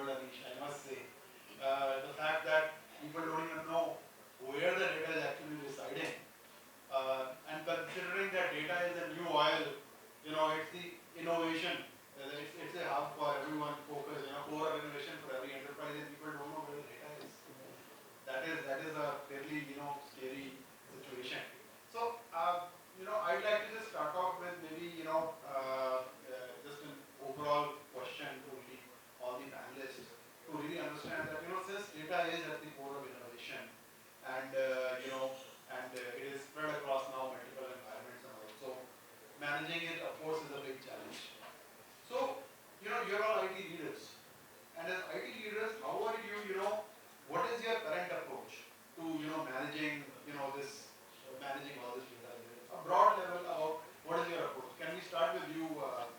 word, Anish, I must say. The fact that people don't even know where the data is actually residing. And considering that data is the new oil, it's the innovation. It's a hub for everyone focus, core of innovation for every enterprise, and people don't know where the data is. That is a fairly, scary situation. So, I'd like to just start off with maybe, just an overall question to really all the panelists to really understand that, since data is at the core of innovation, and it is spread across now multiple environments and all. So managing it, of course, is a big challenge. So you're all IT leaders, and as IT leaders, how are you? What is your current approach to managing this managing all this data? A broad level about what is your approach? Can we start with you, Golok?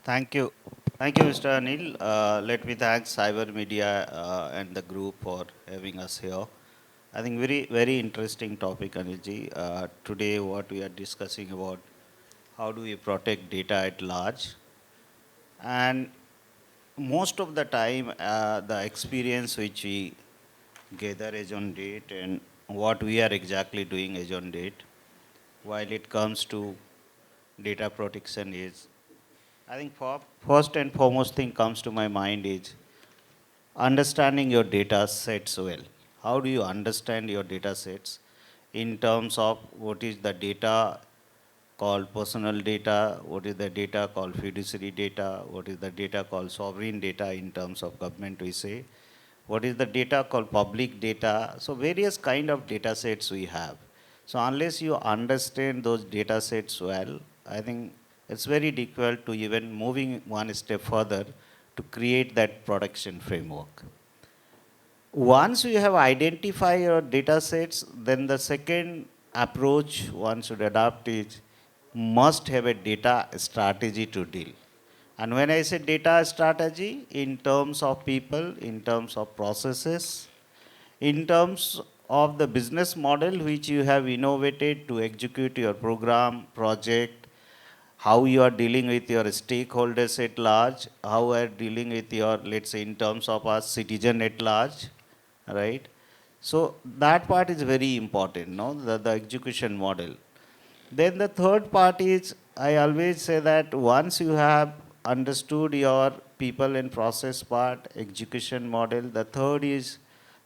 Thank you. Thank you, Mr. Anil. Let me thank Cyber Media and the group for having us here. I think very interesting topic, Anilji. Today, what we are discussing about how do we protect data at large, and most of the time, the experience which we gather is on date and what we are exactly doing is on date. While it comes to data protection is, I think first and foremost thing comes to my mind is understanding your data sets well. How do you understand your data sets in terms of what is the data called personal data, what is the data called fiduciary data, what is the data called sovereign data in terms of government we say, what is the data called public data. So various kind of data sets we have. So unless you understand those data sets well, I think it's very difficult to even moving one step further to create that production framework. Once you have identified your data sets, then the second approach one should adopt is must have a data strategy to deal. And when I say data strategy, in terms of people, in terms of processes, in terms of the business model which you have innovated to execute your program, project, how you are dealing with your stakeholders at large, how you are dealing with your, let's say, in terms of a citizen at large, right? So that part is very important, no? The execution model. Then the third part is, I always say that once you have understood your people and process part, execution model, the third is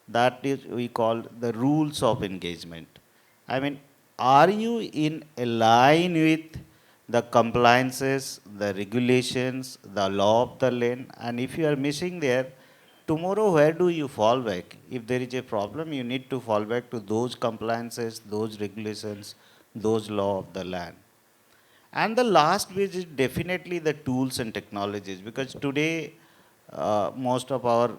that is we call the rules of engagement. I mean, are you in a line with the compliances, the regulations, the law of the land? And if you are missing there, tomorrow where do you fall back? If there is a problem, you need to fall back to those compliances, those regulations, those law of the land. And the last bit is definitely the tools and technologies, because today most of our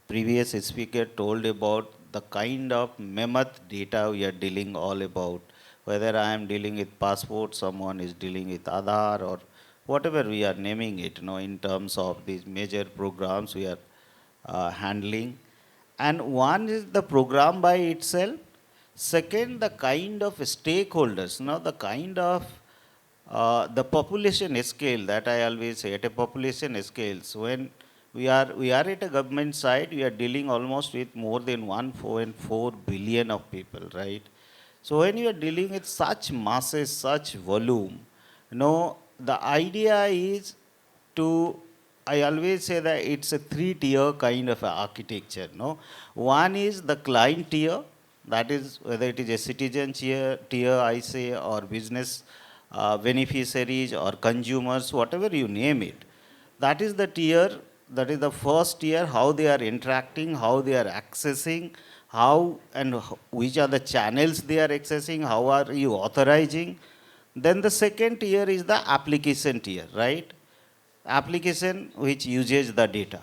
previous speaker told about the kind of mammoth data we are dealing all about. Whether I am dealing with passport, someone is dealing with Aadhaar or whatever we are naming it, in terms of these major programs we are handling. And one is the program by itself. Second, the kind of stakeholders, the kind of the population scale that I always say at a population scale. So when we are at a government side, we are dealing almost with more than 1.4 billion of people, right? So when you are dealing with such masses, such volume, the idea is to, I always say that it's a three-tier kind of architecture. No, one is the client tier, that is whether it is a citizen tier, I say, or business beneficiaries or consumers, whatever you name it. That is the tier. That is the first tier. How they are interacting, how they are accessing, how and which are the channels they are accessing, how are you authorizing. Then the second tier is the application tier, right? Application which uses the data.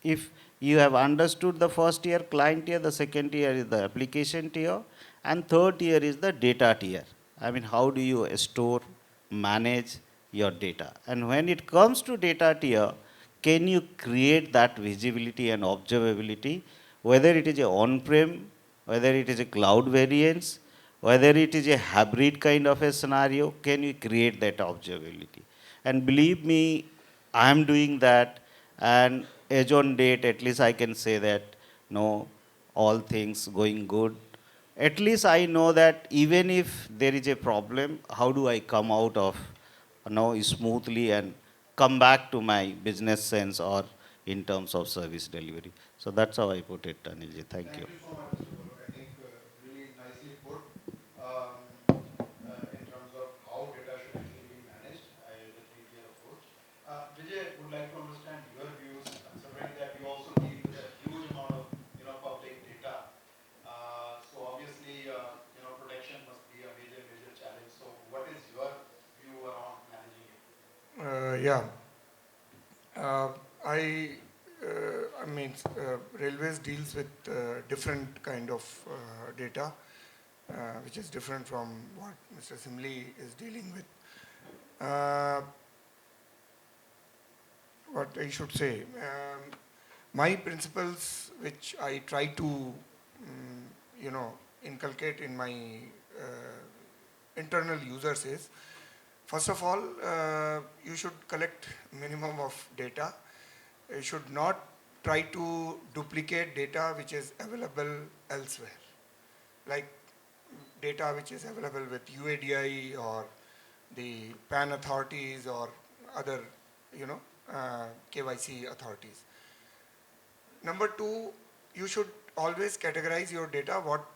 If you have understood the first tier, client tier, the second tier is the application tier, and third tier is the data tier. I mean, how do you store, manage your data? And when it comes to data tier, can you create that visibility and observability, whether it is a on-prem, whether it is a cloud variance, whether it is a hybrid kind of a scenario, can you create that observability? And believe me, I'm doing that, and age on date, at least I can say that, no, all things going good. At least I know that even if there is a problem, how do I come out of, smoothly and come back to my business sense or in terms of service delivery. So that's how I put it, Anilji. Thank you. Thank you so much, Mr. Golok. I think really nicely put in terms of how data should actually be managed. I definitely clear approach. Vijay would like to understand your views, considering that you also deal with a huge amount of public data. So obviously protection must be a major challenge. So what is your view around managing it? Yeah, uh, I mean, railways deals with different kind of data, which is different from what Mr. Simli is dealing with. Uh, what I should say, my principles, which I try to, inculcate in my internal users is, first of all, you should collect minimum of data. You should not try to duplicate data which is available elsewhere, like data which is available with UADI or the PAN authorities or other, KYC authorities. Number two, you should always categorize your data, what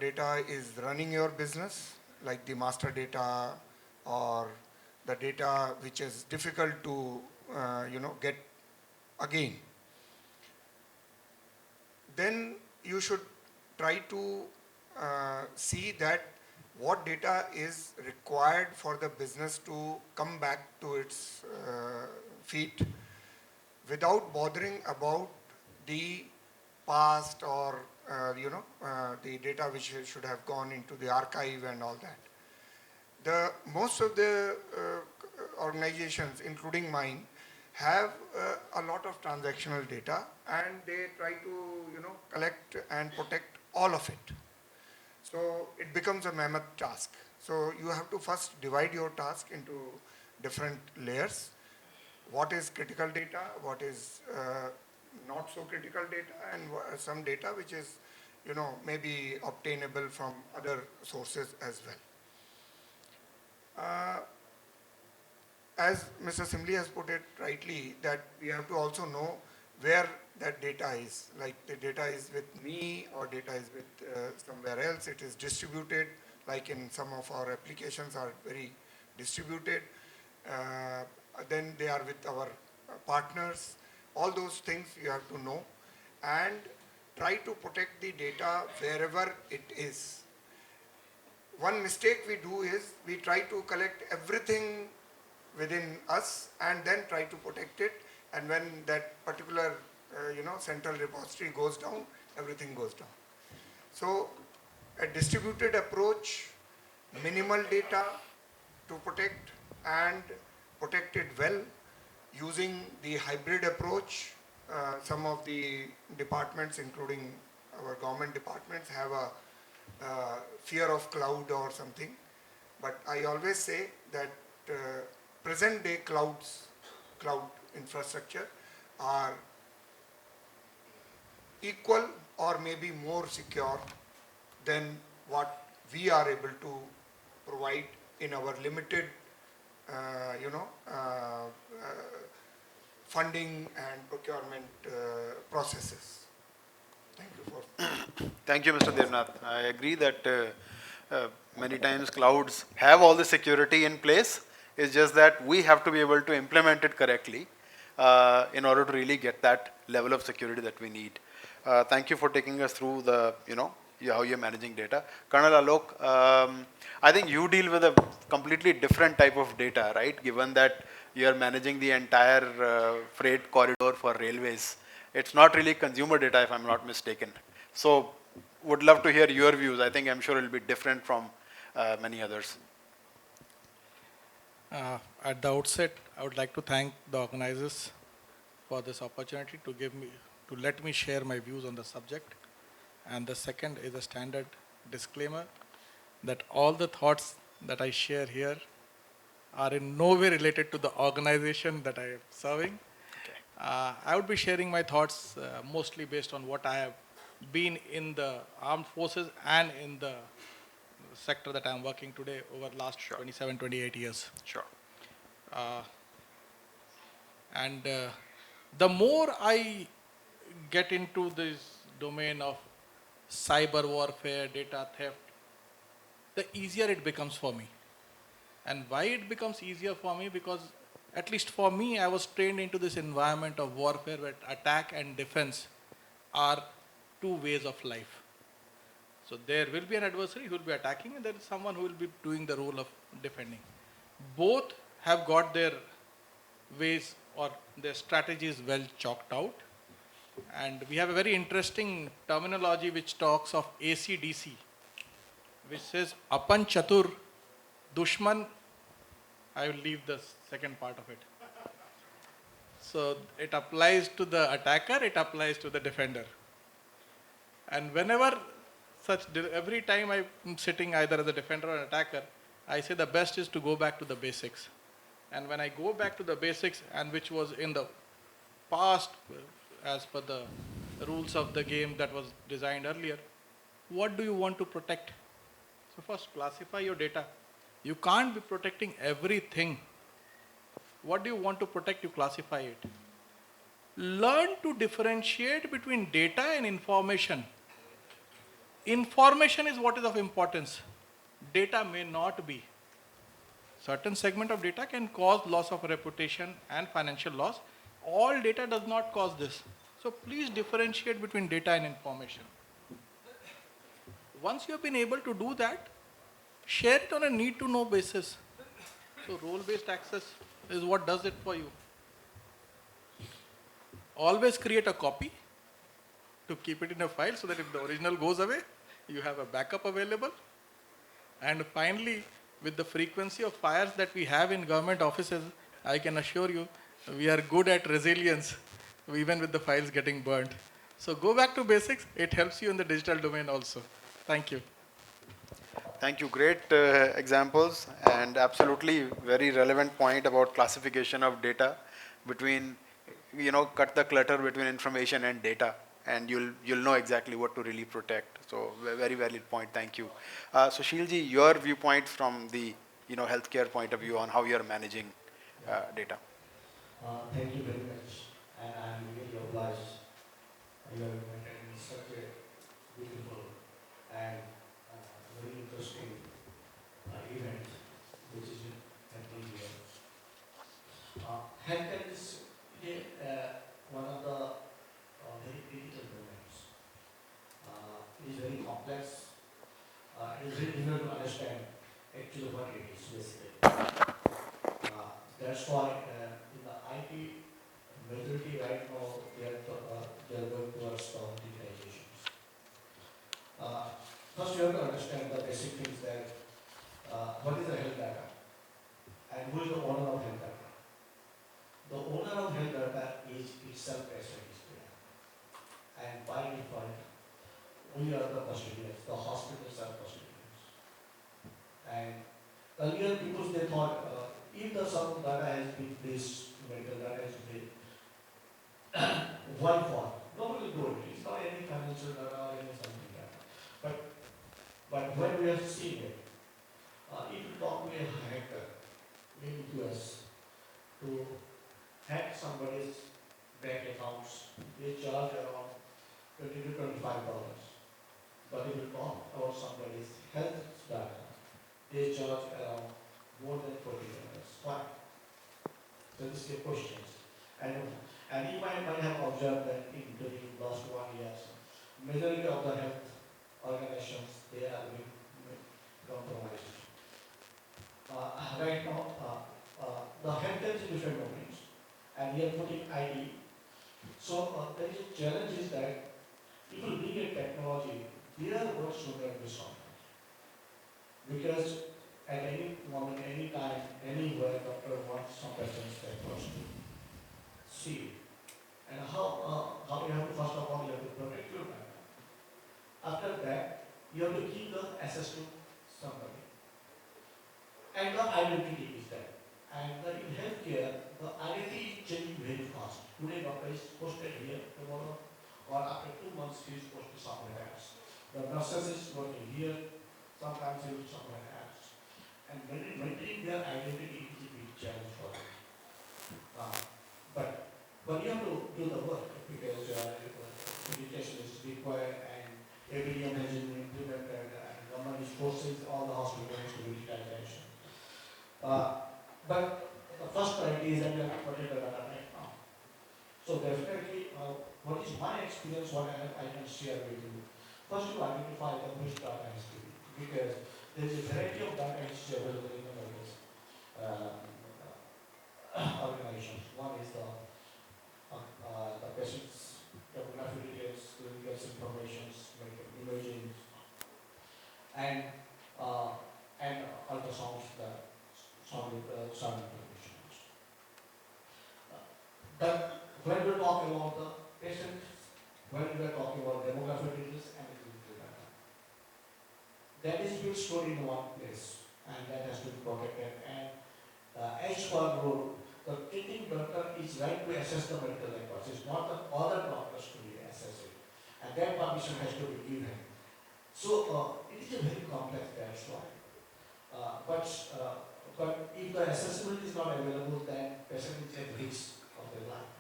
data is running your business, like the master data or the data which is difficult to, get again. Then you should try to see that what data is required for the business to come back to its feet without bothering about the past or the data which should have gone into the archive and all that. Most of the organizations, including mine, have a lot of transactional data, and they try to collect and protect all of it. So it becomes a mammoth task. So you have to first divide your task into different layers. What is critical data, what is not so critical data, and some data which is maybe obtainable from other sources as well. As Mr. Simli has put it rightly, that we have to also know where that data is. Like the data is with me or data is with somewhere else. It is distributed, like in some of our applications are very distributed. Then they are with our partners. All those things you have to know and try to protect the data wherever it is. One mistake we do is we try to collect everything within us and then try to protect it, and when that particular central repository goes down, everything goes down. So a distributed approach, minimal data to protect and protect it well, using the hybrid approach. Some of the departments, including our government departments, have a fear of cloud or something, but I always say that present day cloud infrastructure are equal or maybe more secure than what we are able to provide in our limited funding and procurement processes. Thank you for. Thank you, Mr. Devnath. I agree that many times clouds have all the security in place. It's just that we have to be able to implement it correctly in order to really get that level of security that we need. Thank you for taking us through the, how you're managing data. Colonel Alok, I think you deal with a completely different type of data, right? Given that you are managing the entire freight corridor for railways. It's not really consumer data, if I'm not mistaken. So would love to hear your views. I'm sure it'll be different from many others. At the outset, I would like to thank the organizers for this opportunity to let me share my views on the subject. And the second is a standard disclaimer that all the thoughts that I share here are in no way related to the organization that I am serving. I would be sharing my thoughts mostly based on what I have been in the armed forces and in the sector that I am working today over last Sure. 27, 28 years. Sure. Uh, and the more I get into this domain of cyber warfare, data theft, the easier it becomes for me. And why it becomes easier for me? Because at least for me, I was trained into this environment of warfare where attack and defense are two ways of life. So there will be an adversary who will be attacking and there is someone who will be doing the role of defending. Both have got their ways or their strategies well chalked out. And we have a very interesting terminology which talks of ACDC, which says Apan Chatur, Dushman. I will leave the second part of it. So it applies to the attacker, it applies to the defender. And whenever every time I'm sitting either as a defender or an attacker, I say the best is to go back to the basics. And when I go back to the basics, and which was in the past, as per the rules of the game that was designed earlier, what do you want to protect? So first classify your data. You can't be protecting everything. What do you want to protect? You classify it. Learn to differentiate between data and information. Information is what is of importance. Data may not be. Certain segment of data can cause loss of reputation and financial loss. All data does not cause this. So please differentiate between data and information. Once you have been able to do that, share it on a need-to-know basis. So role-based access is what does it for you. Always create a copy to keep it in a file so that if the original goes away, you have a backup available. And finally, with the frequency of fires that we have in government offices, I can assure you, we are good at resilience, even with the files getting burnt. So go back to basics. It helps you in the digital domain also. Thank you. Thank you. Great examples and absolutely very relevant point about classification of data between, cut the clutter between information and data, and you'll know exactly what to really protect. So very valid point. Thank you. Sushil ji, your viewpoint from the healthcare point of view on how you're managing data. Thank you very much, and I'm really obliged. You have maintained such a beautiful and very interesting event which is happening here. Healthcare is one of the very critical domains. It is very complex. It is very difficult to understand actually what it is basically. That's why in the IT majority right now they are going towards the digitalizations. First you have to understand the basic things that what is the health data and who is the owner of health data. The owner of health data is itself SAARC data, and by default we are the custodians, the hospitals are custodians. And earlier people they thought if the some data has been placed, medical data has been why for? Nobody will do it. It's not any financial data or any something data. But when we are seeing it, if you talk to a hacker in US to hack somebody's bank accounts, they charge around $20 to $25. But if you talk about somebody's health data, they charge around more than $40. Why? So this is a question. And you might have observed that in the last 1 year, majority of the health organizations, they are being compromised. Right now, the healthcare is different domains, and we are putting ID. So there is a challenge is that people bring a technology, their work should not be solved. Because at any moment, any time, anywhere, doctor wants some patients that first to see. And how you have to, first of all, you have to protect your data. After that, you have to give the access to somebody. And the identity is there. doctor is posted here tomorrow, or after 2 months he is posted somewhere else. The nurses is working here, sometimes he is somewhere else. And maintaining their identity is a big challenge for them. But you have to do the work because education is required and ABDM has been implemented and government is forcing all the hospitals to do digitization. But the first priority is that we have to protect the data right now. So definitely, what is my experience, what I can share with you. First, to identify the which data has to be, because there is a variety of data which is available in the various organizations. One is the patient's demographic details, clinical information, medical imaging, and ultrasounds, the sound information. But when we talk about the patient, when we are talking about demographic details and the clinical data, that is being stored in one place, and that has to be protected. And as per rule, the treating doctor is right to assess the medical records. It's not the other doctors to be assess it, and that permission has to be given. So it is a very complex, that's why. But if the accessibility is not available, then patient is at risk of their life.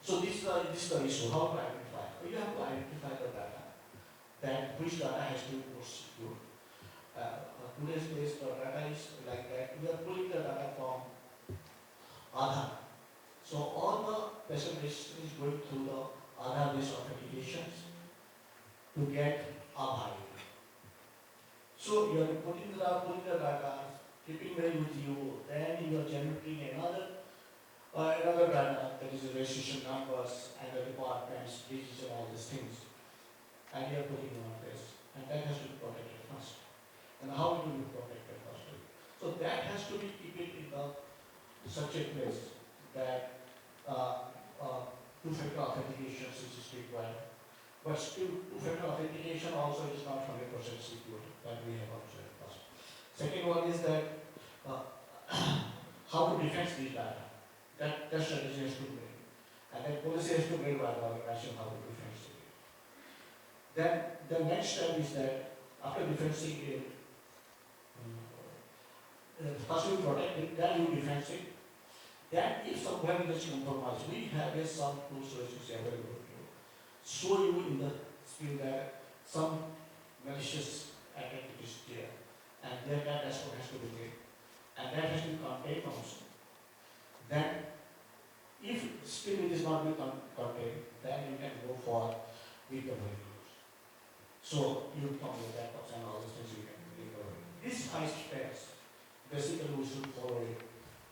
So this is the issue. How to identify? You have to identify the data. That which data has to be secured. Today's days, the data is like that. We are pulling the data from Aadhaar. So all the patient is going through the Aadhaar-based authentications to get Aadhaar. So you are putting the data, keeping it with you, then you are generating another data, that is the registration numbers and the departments, digits and all these things. And you are putting it on this. And that has to be protected first. And how it will be protected first? So that has to be kept in such a place that two-factor authentication is required. But still, two-factor authentication also is not 100% secure that we have observed first. Second one is that how to defend these data. That strategy has to be made. And that policy has to be made by the organization how to defend it. Then the next step is that after defending it, first you protect it, then you defend it. Then if somewhere it is compromised, we have some tools which is available to show you in the screen that some malicious activity is there, and then that dashboard has to be made, and that has to be contained also. Then, if still it is not being contained, then you can go for recovery tools. So you come with backups and all those things you can recover. These 5 steps, basically we should follow it.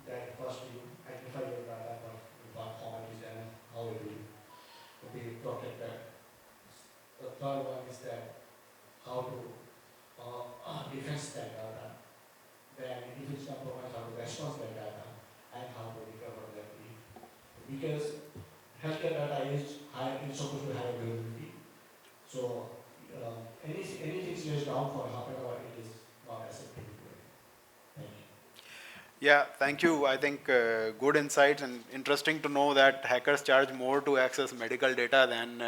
That first you identify your data, what format is and how it will be protected. The third one is that how to defend that data. Then if it's compromised, how to respond that data and how to recover that. Because healthcare data is supposed to have availability. So anything is down for half an hour, it is not acceptable. Thank you. Yeah, thank you. I think good insights, and interesting to know that hackers charge more to access medical data than,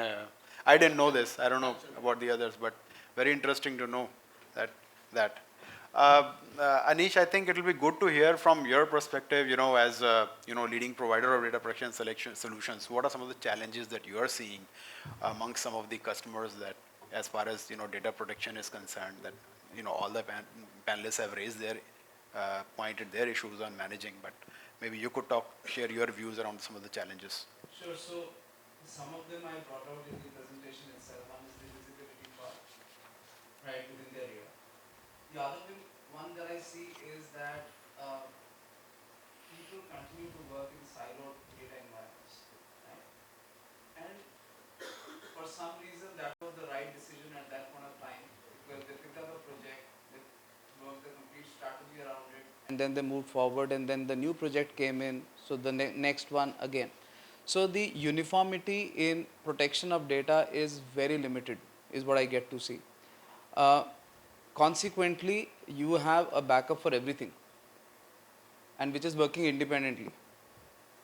I didn't know this. I don't know about the others, but very interesting to know that. Aneesh, I think it will be good to hear from your perspective, as leading provider of data protection solutions. What are some of the challenges that you are seeing amongst some of the customers that, as far as data protection is concerned, that all the panelists have raised their pointed their issues on managing, but maybe you could share your views around some of the challenges. Sure. So some of them I brought out in the presentation itself. One is the visibility part, right, within the area. The other one that I see is that people continue to work in siloed data environments, right? And for some reason that was the right decision at that point of time, because they picked up a project, they worked the complete strategy around it, and then they moved forward, and then the new project came in, so the next one again. So the uniformity in protection of data is very limited, is what I get to see. Consequently, you have a backup for everything, and which is working independently.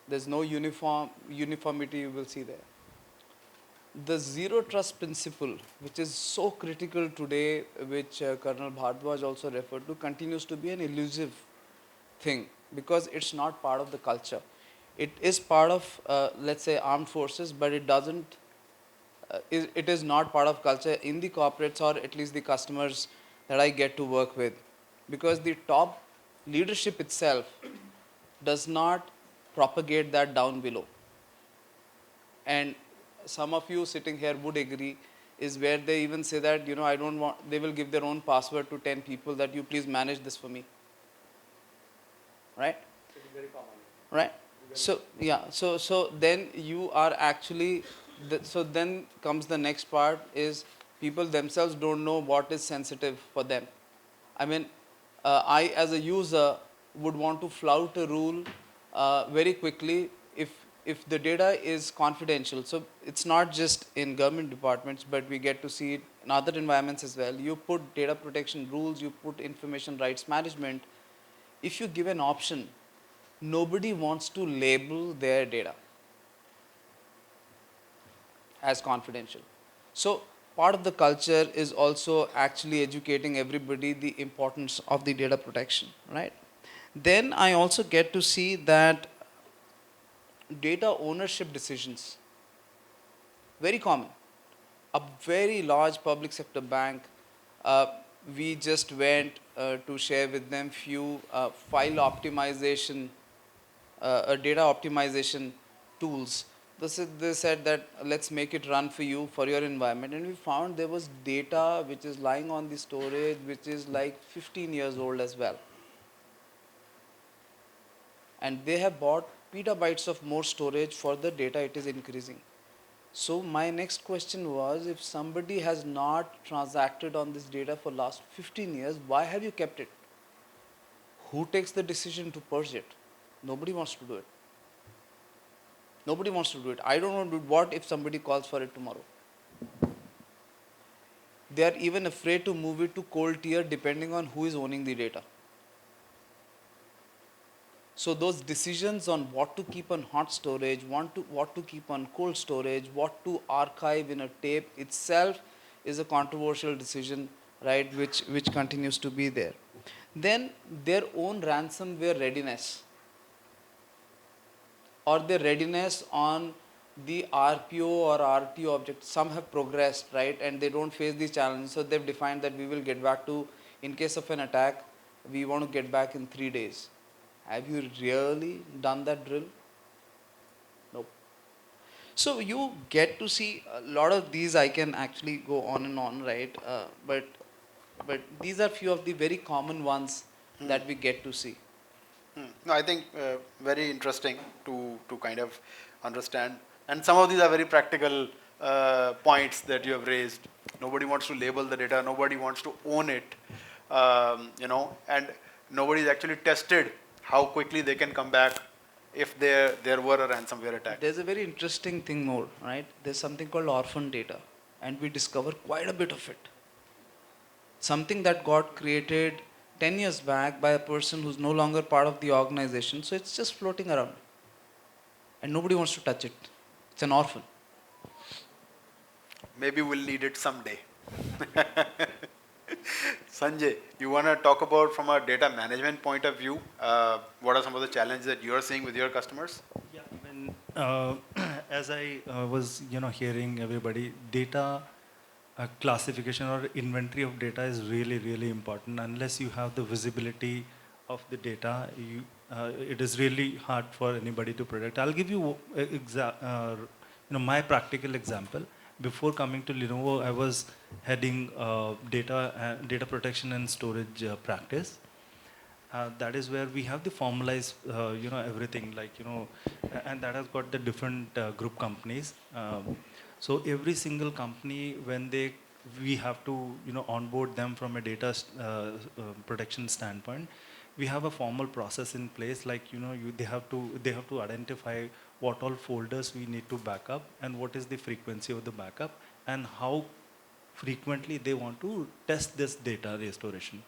There's no uniformity you will see there. The zero trust principle, which is so critical today, which Colonel Bhardwaj also referred to, continues to be an elusive thing because it's not part of the culture. It is part of, let's say, armed forces, but it doesn't. It is not part of culture in the corporates or at least the customers that I get to work with, because the top leadership itself does not propagate that down below. And some of you sitting here would agree, is where they even say that, you know, I don't want, they will give their own password to 10 people that you please manage this for me. Right? Very common. Right? So, yeah, so then you are actually, so then comes the next part is people themselves don't know what is sensitive for them. I mean, I as a user would want to flout a rule very quickly if the data is confidential. So it's not just in government departments, but we get to see it in other environments as well. You put data protection rules, you put information rights management. If you give an option, nobody wants to label their data as confidential. So part of the culture is also actually educating everybody the importance of the data protection, right? Then I also get to see that data ownership decisions, very common. A very large public sector bank, we just went to share with them few file optimization, data optimization tools. They said that let's make it run for you for your environment, and we found there was data which is lying on the storage which is like 15 years old as well. And they have bought petabytes of more storage for the data it is increasing. So my next question was, if somebody has not transacted on this data for last 15 years, why have you kept it? Who takes the decision to purge it? Nobody wants to do it. Nobody wants to do it. I don't know what if somebody calls for it tomorrow. They are even afraid to move it to cold tier depending on who is owning the data. So those decisions on what to keep on hot storage, what to keep on cold storage, what to archive in a tape itself is a controversial decision, right, which continues to be there. Then their own ransomware readiness, or their readiness on the RPO or RTO object. Some have progressed, right, and they don't face these challenges. So they've defined that we will get back to, in case of an attack, we want to get back in 3 days. Have you really done that drill? Nope. So you get to see a lot of these. I can actually go on and on, right? But these are few of the very common ones that we get to see. No, I think very interesting to kind of understand. And some of these are very practical points that you have raised. Nobody wants to label the data. Nobody wants to own it. You know, and nobody's actually tested how quickly they can come back if there were a ransomware attack. There's a very interesting thing more, right? There's something called orphan data, and we discover quite a bit of it. Something that got created 10 years back by a person who's no longer part of the organization, so it's just floating around. And nobody wants to touch it. It's an orphan. Maybe we'll need it someday. Sanjay, you want to talk about from a data management point of view, what are some of the challenges that you're seeing with your customers? Yeah, when, as I was hearing everybody, data classification or inventory of data is really, really important. Unless you have the visibility of the data, it is really hard for anybody to predict. I'll give you my practical example. Before coming to Lenovo, I was heading data protection and storage practice. That is where we have the formalized, everything, like, and that has got the different group companies. So every single company, when we have to, onboard them from a data protection standpoint, we have a formal process in place. Like, they have to identify what all folders we need to back up and what is the frequency of the backup and how frequently they want to test this data restoration.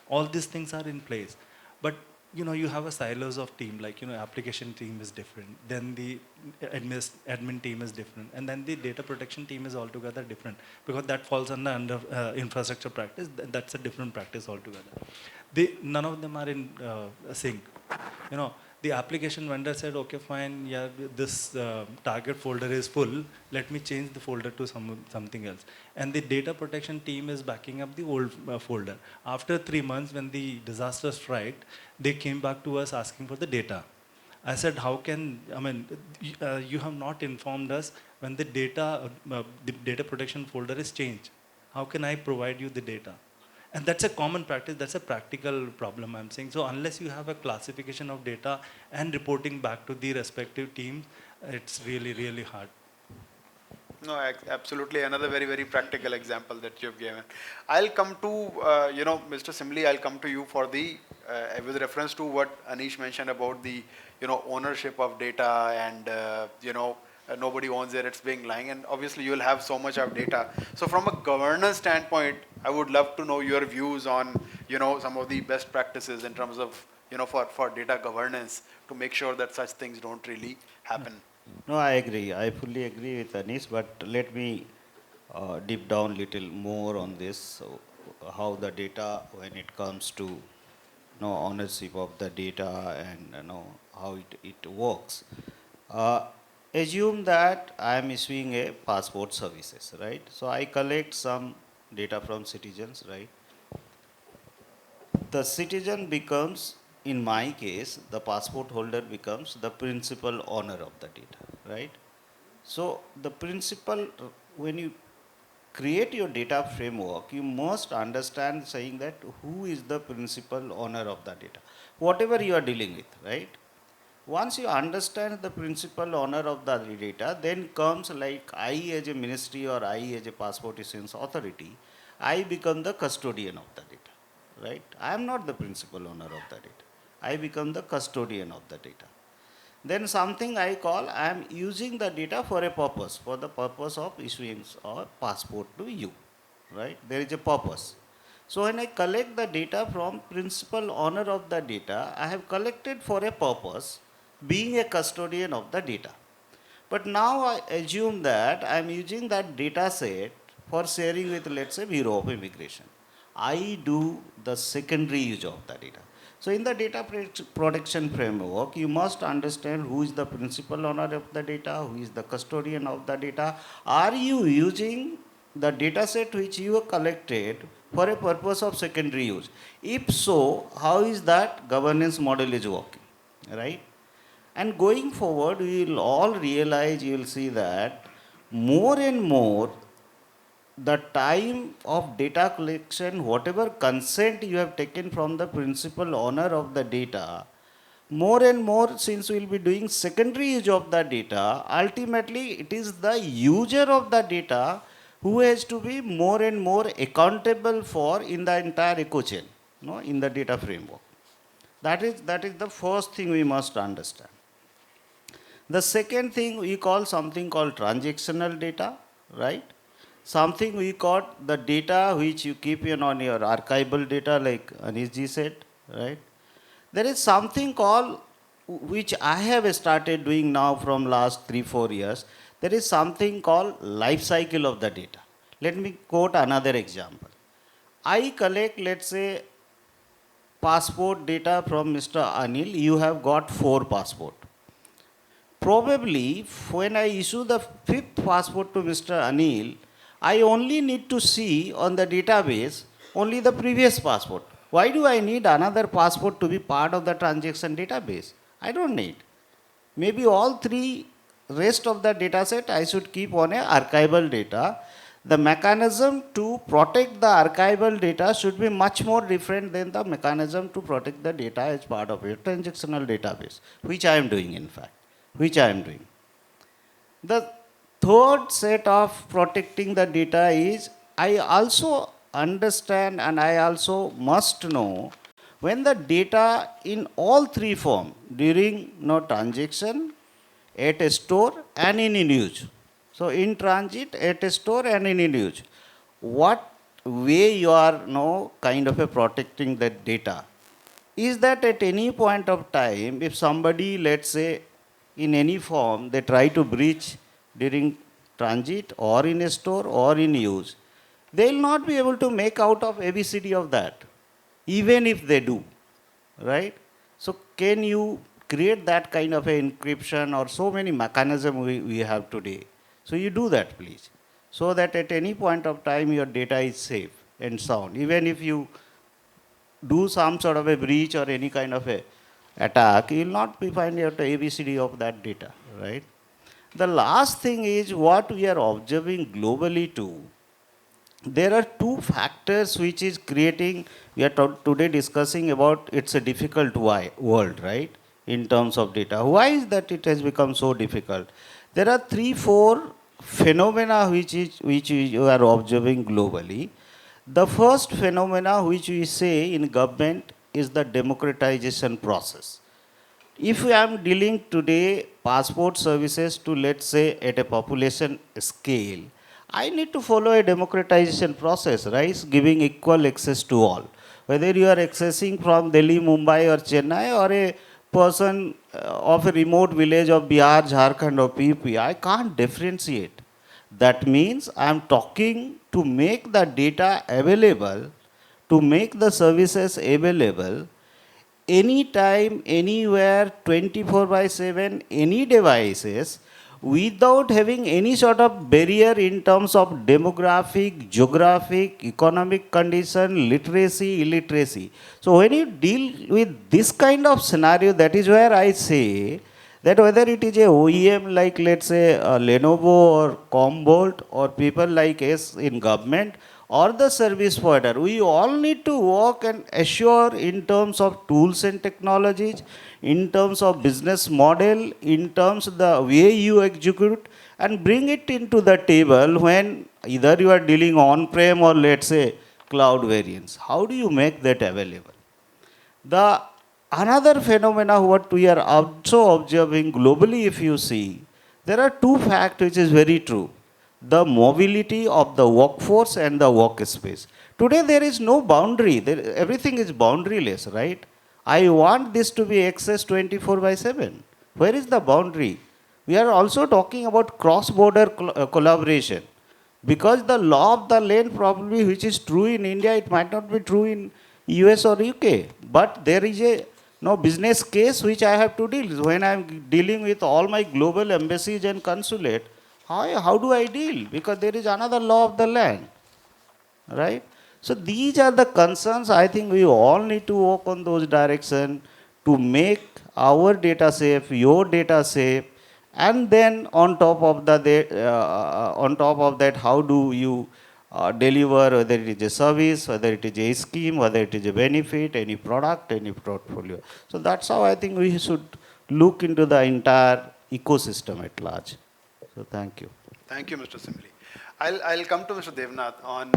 All these things are in place. But you have a silos of team, like, application team is different, then the admin team is different, and then the data protection team is altogether different, because that falls under infrastructure practice. That's a different practice altogether. None of them are in sync. The application vendor said, okay, fine, yeah, this target folder is full, let me change the folder to something else. And the data protection team is backing up the old folder. After 3 months, when the disaster struck, they came back to us asking for the data. I said, you have not informed us when the data protection folder is changed. How can I provide you the data? And that's a common practice, that's a practical problem I'm saying. So unless you have a classification of data and reporting back to the respective teams, it's really, really hard. No, absolutely. Another very, very practical example that you've given. I'll come to, Mr. Simli, I'll come to you for the, with reference to what Aneesh mentioned about the, ownership of data and, nobody owns it, it's being lying, and obviously you'll have so much of data. So from a governance standpoint, I would love to know your views on, some of the best practices in terms of, for data governance to make sure that such things don't really happen. No, I agree. I fully agree with Anish, but let me deep down little more on this. So, how the data, when it comes to ownership of the data and how it works. Assume that I am issuing a passport services, right? So I collect some data from citizens, right? The citizen becomes, in my case, the passport holder becomes the principal owner of the data, right? So the principal, when you create your data framework, you must understand saying that who is the principal owner of the data, whatever you are dealing with, right? Once you understand the principal owner of the data, then comes like I as a ministry or I as a passport issuance authority, I become the custodian of the data, right? I am not the principal owner of the data. I become the custodian of the data. Then something I call, I am using the data for a purpose, for the purpose of issuing a passport to you, right? There is a purpose. So when I collect the data from principal owner of the data, I have collected for a purpose, being a custodian of the data. But now I assume that I am using that data set for sharing with, let's say, Bureau of Immigration. I do the secondary use of the data. So in the data protection framework, you must understand who is the principal owner of the data, who is the custodian of the data. Are you using the data set which you have collected for a purpose of secondary use? If so, how is that governance model is working, right? And going forward, we will all realize, you will see that more and more the time of data collection, whatever consent you have taken from the principal owner of the data, more and more, since we will be doing secondary use of the data, ultimately it is the user of the data who has to be more and more accountable for in the entire eco chain, in the data framework. That is the first thing we must understand. The second thing we call something called transactional data, right? Something we call the data which you keep on your archival data, like Aneesh said, right? There is something called, which I have started doing now from last 3-4 years. There is something called life cycle of the data. Let me quote another example. I collect, let's say, passport data from Mr. Anil. You have got 4 passport. Probably when I issue the 5th passport to Mr. Anil, I only need to see on the database only the previous passport. Why do I need another passport to be part of the transaction database? I don't need. Maybe all 3 rest of the data set I should keep on a archival data. The mechanism to protect the archival data should be much more different than the mechanism to protect the data as part of your transactional database, which I am doing in fact. The third set of protecting the data is, I also understand and I also must know when the data in all 3 form, during transaction, at a store and in use. So in transit, at a store and in use. What way you are kind of protecting that data, is that at any point of time, if somebody, let's say, in any form, they try to breach during transit or in a store or in use, they will not be able to make out of ABCD of that, even if they do, right? So can you create that kind of a encryption or so many mechanisms we have today? So you do that, please, so that at any point of time your data is safe and sound, even if you do some sort of a breach or any kind of a attack, you will not be finding out the ABCD of that data, right? The last thing is what we are observing globally too. There are two factors which is creating, we are today discussing about it's a difficult world, right? In terms of data. Why is that it has become so difficult? There are 3, 4 phenomena which you are observing globally. The first phenomena which we say in government is the democratization process. If I am dealing today passport services to, let's say, at a population scale, I need to follow a democratization process, right? Giving equal access to all. Whether you are accessing from Delhi, Mumbai or Chennai, or a person of a remote village of Bihar, Jharkhand or PP, I can't differentiate. That means I am talking to make the data available, to make the services available anytime, anywhere, 24 by 7, any devices, without having any sort of barrier in terms of demographic, geographic, economic condition, literacy, illiteracy. So when you deal with this kind of scenario, that is where I say that whether it is a OEM like, let's say, Lenovo or Commvault, or people like us in government, or the service provider, we all need to work and assure in terms of tools and technologies, in terms of business model, in terms of the way you execute, and bring it into the table when either you are dealing on-prem or, let's say, cloud variants. How do you make that available? The another phenomena what we are also observing globally, if you see, there are two facts which is very true. The mobility of the workforce and the workspace. Today there is no boundary. Everything is boundaryless, right? I want this to be accessed 24 by 7. Where is the boundary? We are also talking about cross-border collaboration. Because the law of the land probably which is true in India, it might not be true in US or UK. But there is a no business case which I have to deal. When I am dealing with all my global embassies and consulate, how do I deal? Because there is another law of the land, right? So these are the concerns. I think we all need to work on those direction to make our data safe, your data safe, and then on top of that, how do you deliver, whether it is a service, whether it is a scheme, whether it is a benefit, any product, any portfolio. So that's how I think we should look into the entire ecosystem at large. So thank you. Thank you, Mr. Simli. I'll come to Mr. Devnath on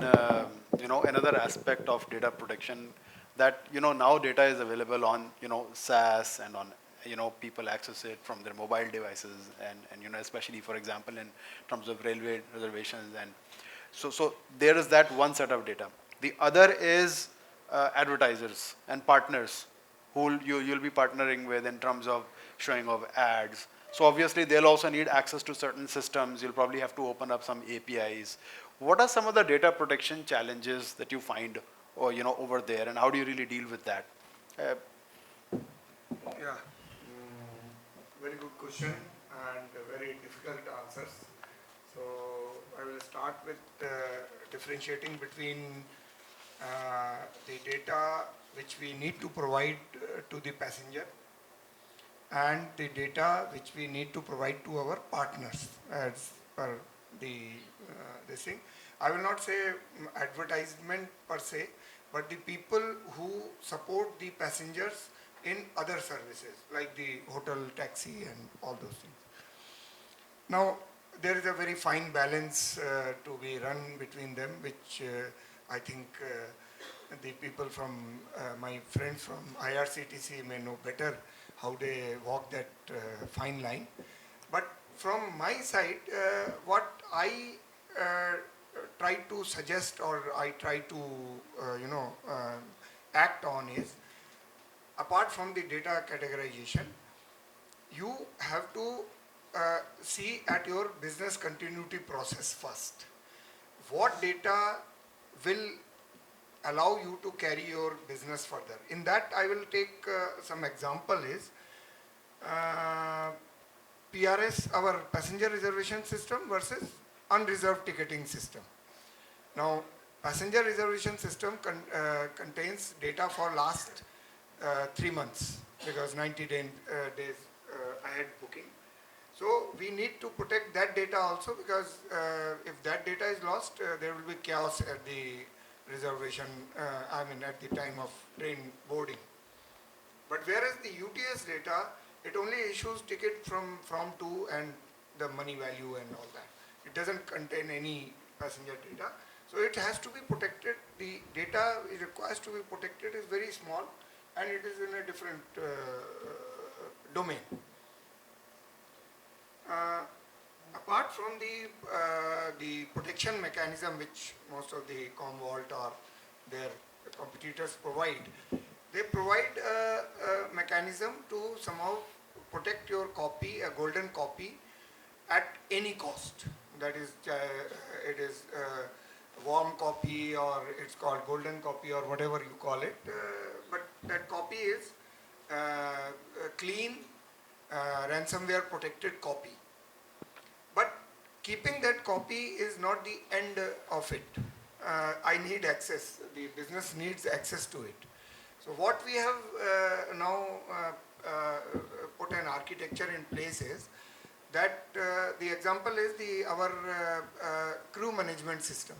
another aspect of data protection, that now data is available on SaaS, and on people access it from their mobile devices, and especially, for example, in terms of railway reservations, and so there is that one set of data. The other is advertisers and partners who you'll be partnering with in terms of showing of ads. So obviously they'll also need access to certain systems. You'll probably have to open up some APIs. What are some of the data protection challenges that you find over there, and how do you really deal with that? Yeah, very good question and very difficult answers. So I will start with differentiating between the data which we need to provide to the passenger and the data which we need to provide to our partners as per the this thing. I will not say advertisement per se, but the people who support the passengers in other services like the hotel, taxi and all those things. Now there is a very fine balance to be run between them, which I think the people from my friends from IRCTC may know better how they walk that fine line. But from my side, what I try to suggest, or I try to act on, is apart from the data categorization, you have to see at your business continuity process first. What data will allow you to carry your business further? In that, I will take some example is PRS, our passenger reservation system versus unreserved ticketing system. Now, passenger reservation system contains data for last 3 months because 90 days ahead booking. So we need to protect that data also, because if that data is lost, there will be chaos at the reservation, at the time of train boarding. But whereas the UTS data, it only issues ticket from to and the money value and all that. It doesn't contain any passenger data. So it has to be protected. The data it requires to be protected is very small, and it is in a different domain. Apart from the protection mechanism which most of the Comvault or their competitors provide, they provide a mechanism to somehow protect your copy, a golden copy, at any cost. That is, it is warm copy, or it's called golden copy, or whatever you call it. But that copy is clean, ransomware protected copy. But keeping that copy is not the end of it. I need access. The business needs access to it. So what we have now put an architecture in place is that the example is our crew management system,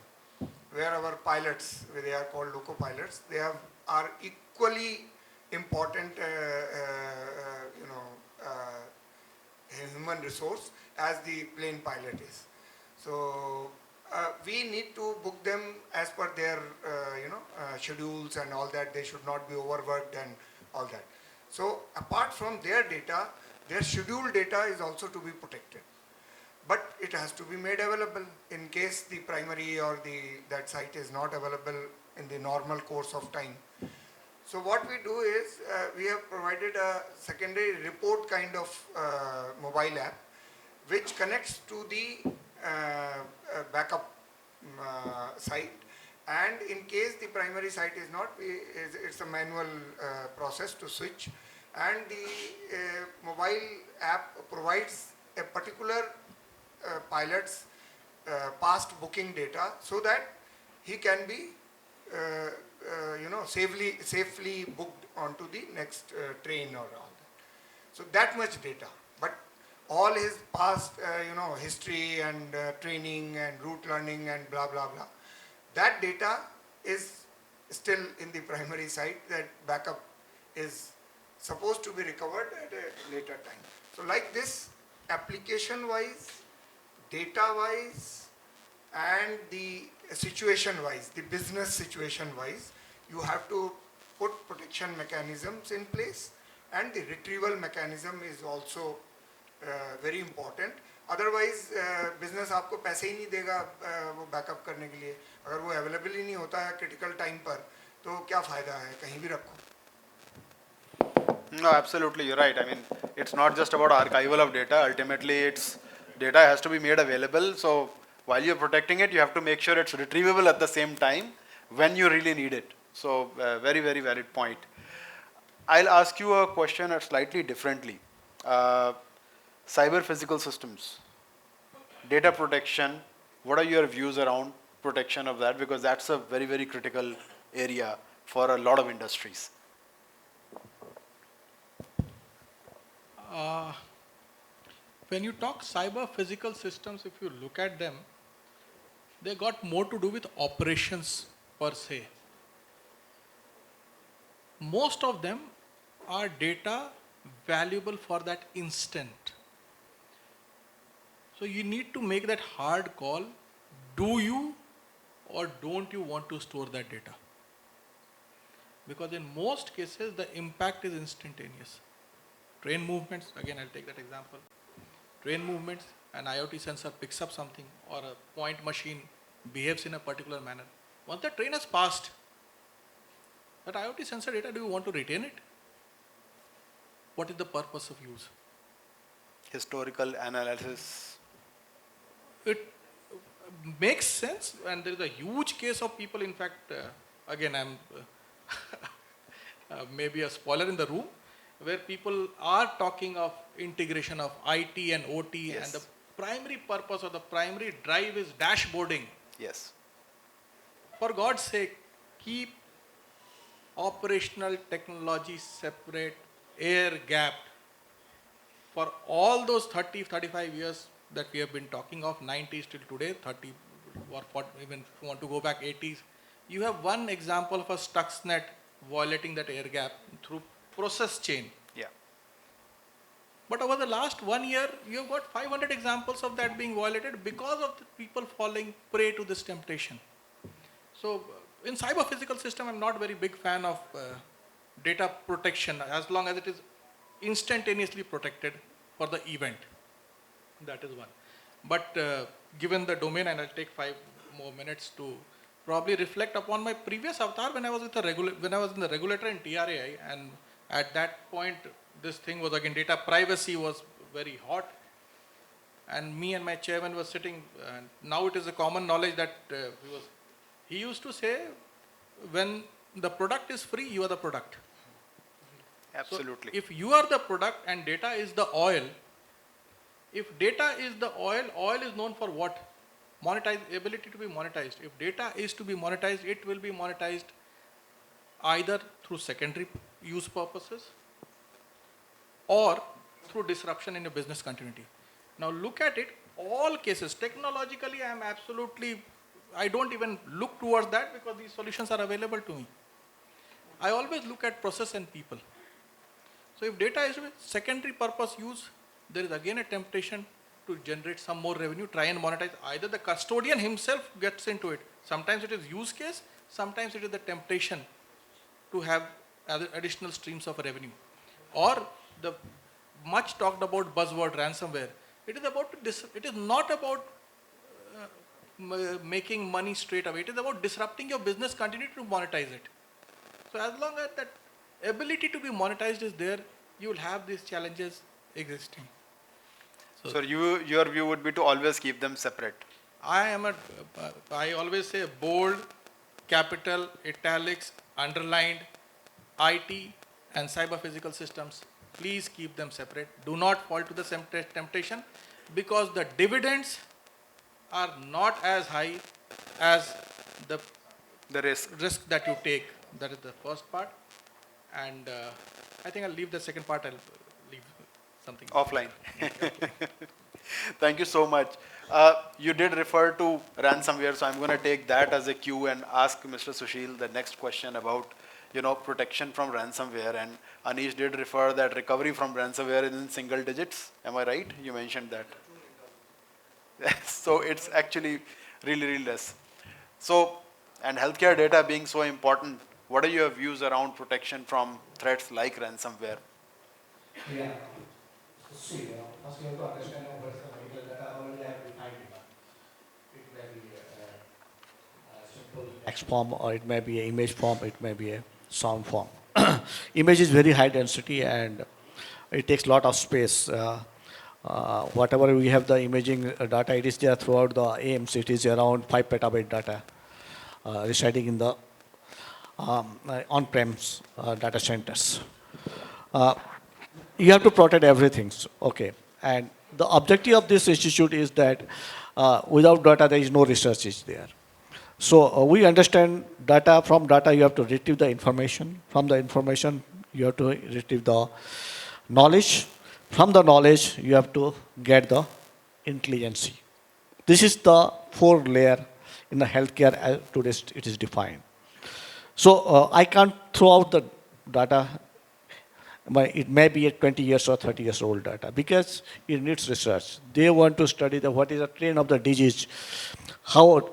where our pilots, they are called loco pilots, they are equally important human resource as the plane pilot is. So we need to book them as per their schedules and all that. They should not be overworked and all that. So apart from their data, their scheduled data is also to be protected. But it has to be made available in case the primary or that site is not available in the normal course of time. So what we do is we have provided a secondary report kind of mobile app which connects to the backup site, and in case the primary site is not, it's a manual process to switch, and the mobile app provides a particular pilot's past booking data so that he can be safely booked onto the next train or all that. So that much data, but all his past history and training and route learning and blah blah blah, that data is still in the primary site. That backup is supposed to be recovered at a later time. So like this, application wise, data wise, and the situation wise, the business situation wise, you have to put protection mechanisms in place, and the retrieval mechanism is also very important. Otherwise business आपको पैसे ही नहीं देगा वो backup करने के लिए. अगर वो अवेलेबल ही नहीं होता है क्रिटिकल टाइम पर, तो क्या फायदा है, कहीं भी रखो. No, absolutely, you're right. I mean, it's not just about archival of data. Ultimately, it's data has to be made available. So while you're protecting it, you have to make sure it's retrievable at the same time when you really need it. So very, very valid point. I'll ask you a question slightly differently. Cyber physical systems, data protection, what are your views around protection of that? Because that's a very, very critical area for a lot of industries. When you talk cyber physical systems, if you look at them, they got more to do with operations per se. Most of them are data valuable for that instant. So you need to make that hard call. Do you or don't you want to store that data? Because in most cases, the impact is instantaneous. Train movements, again I'll take that example. Train movements, an IoT sensor picks up something, or a point machine behaves in a particular manner. Once the train has passed, that IoT sensor data, do you want to retain it? what is the purpose of use? Historical analysis. It makes sense, and there is a huge case of people, in fact, again I'm maybe a spoiler in the room, where people are talking of integration of IT and OT, Yes. and the primary purpose or the primary drive is dashboarding. Yes. For God's sake, keep operational technology separate, air gapped. For all those 30, 35 years that we have been talking of, 90s till today, 30 or 40, even if you want to go back 80s, you have one example of a Stuxnet violating that air gap through process chain. Yeah. But over the last 1 year, you have got 500 examples of that being violated because of the people falling prey to this temptation. So in cyber physical system, I'm not very big fan of data protection as long as it is instantaneously protected for the event. That is one. But given the domain, and I'll take 5 more minutes to probably reflect upon my previous avatar when I was with when I was in the regulator in TRAI, and at that point, this thing was again data privacy was very hot, and me and my chairman was sitting. And now it is a common knowledge that he used to say, when the product is free, you are the product. Absolutely. So if you are the product and data is the oil, if data is the oil is known for what? Ability to be monetized. If data is to be monetized, it will be monetized either through secondary use purposes or through disruption in your business continuity. Now look at it, all cases, technologically I don't even look towards that because these solutions are available to me. I always look at process and people. So if data is secondary purpose use, there is again a temptation to generate some more revenue, try and monetize. Either the custodian himself gets into it. Sometimes it is use case, sometimes it is the temptation to have additional streams of revenue. Or the much talked about buzzword ransomware. It is not about making money straight away. It is about disrupting your business continuity to monetize it. So as long as that ability to be monetized is there, you will have these challenges existing. So your view would be to always keep them separate. I always say bold, capital, italics, underlined, IT and cyber physical systems. Please keep them separate. Do not fall to the temptation, because the dividends are not as high as the risk that you take. That is the first part. And I think I'll leave the second part. I'll leave something offline. Thank you so much. You did refer to ransomware, so I'm going to take that as a cue and ask Mr. Sushil the next question about protection from ransomware. And Aneesh did refer that recovery from ransomware is in single digits. Am I right? You mentioned that. So it's actually really, really less. So, and healthcare data being so important, what are your views around protection from threats like ransomware? Yeah. See, first you have to understand what is the medical data. Already I have defined it. It may be a simple text form, or it may be an image form, it may be a sound form. Image is very high density and it takes a lot of space. Whatever we have the imaging data, it is there throughout the AMC. It is around 5 petabyte data residing in the on-premise data centers. You have to protect everything, okay. And the objective of this institute is that without data, there is no research is there. So we understand data. From data, you have to retrieve the information. From the information, you have to retrieve the knowledge. From the knowledge, you have to get the intelligence. This is the 4 layer in the healthcare as today it is defined. So I can't throw out the data. It may be a 20 years or 30 years old data because it needs research. They want to study what is the trend of the disease, how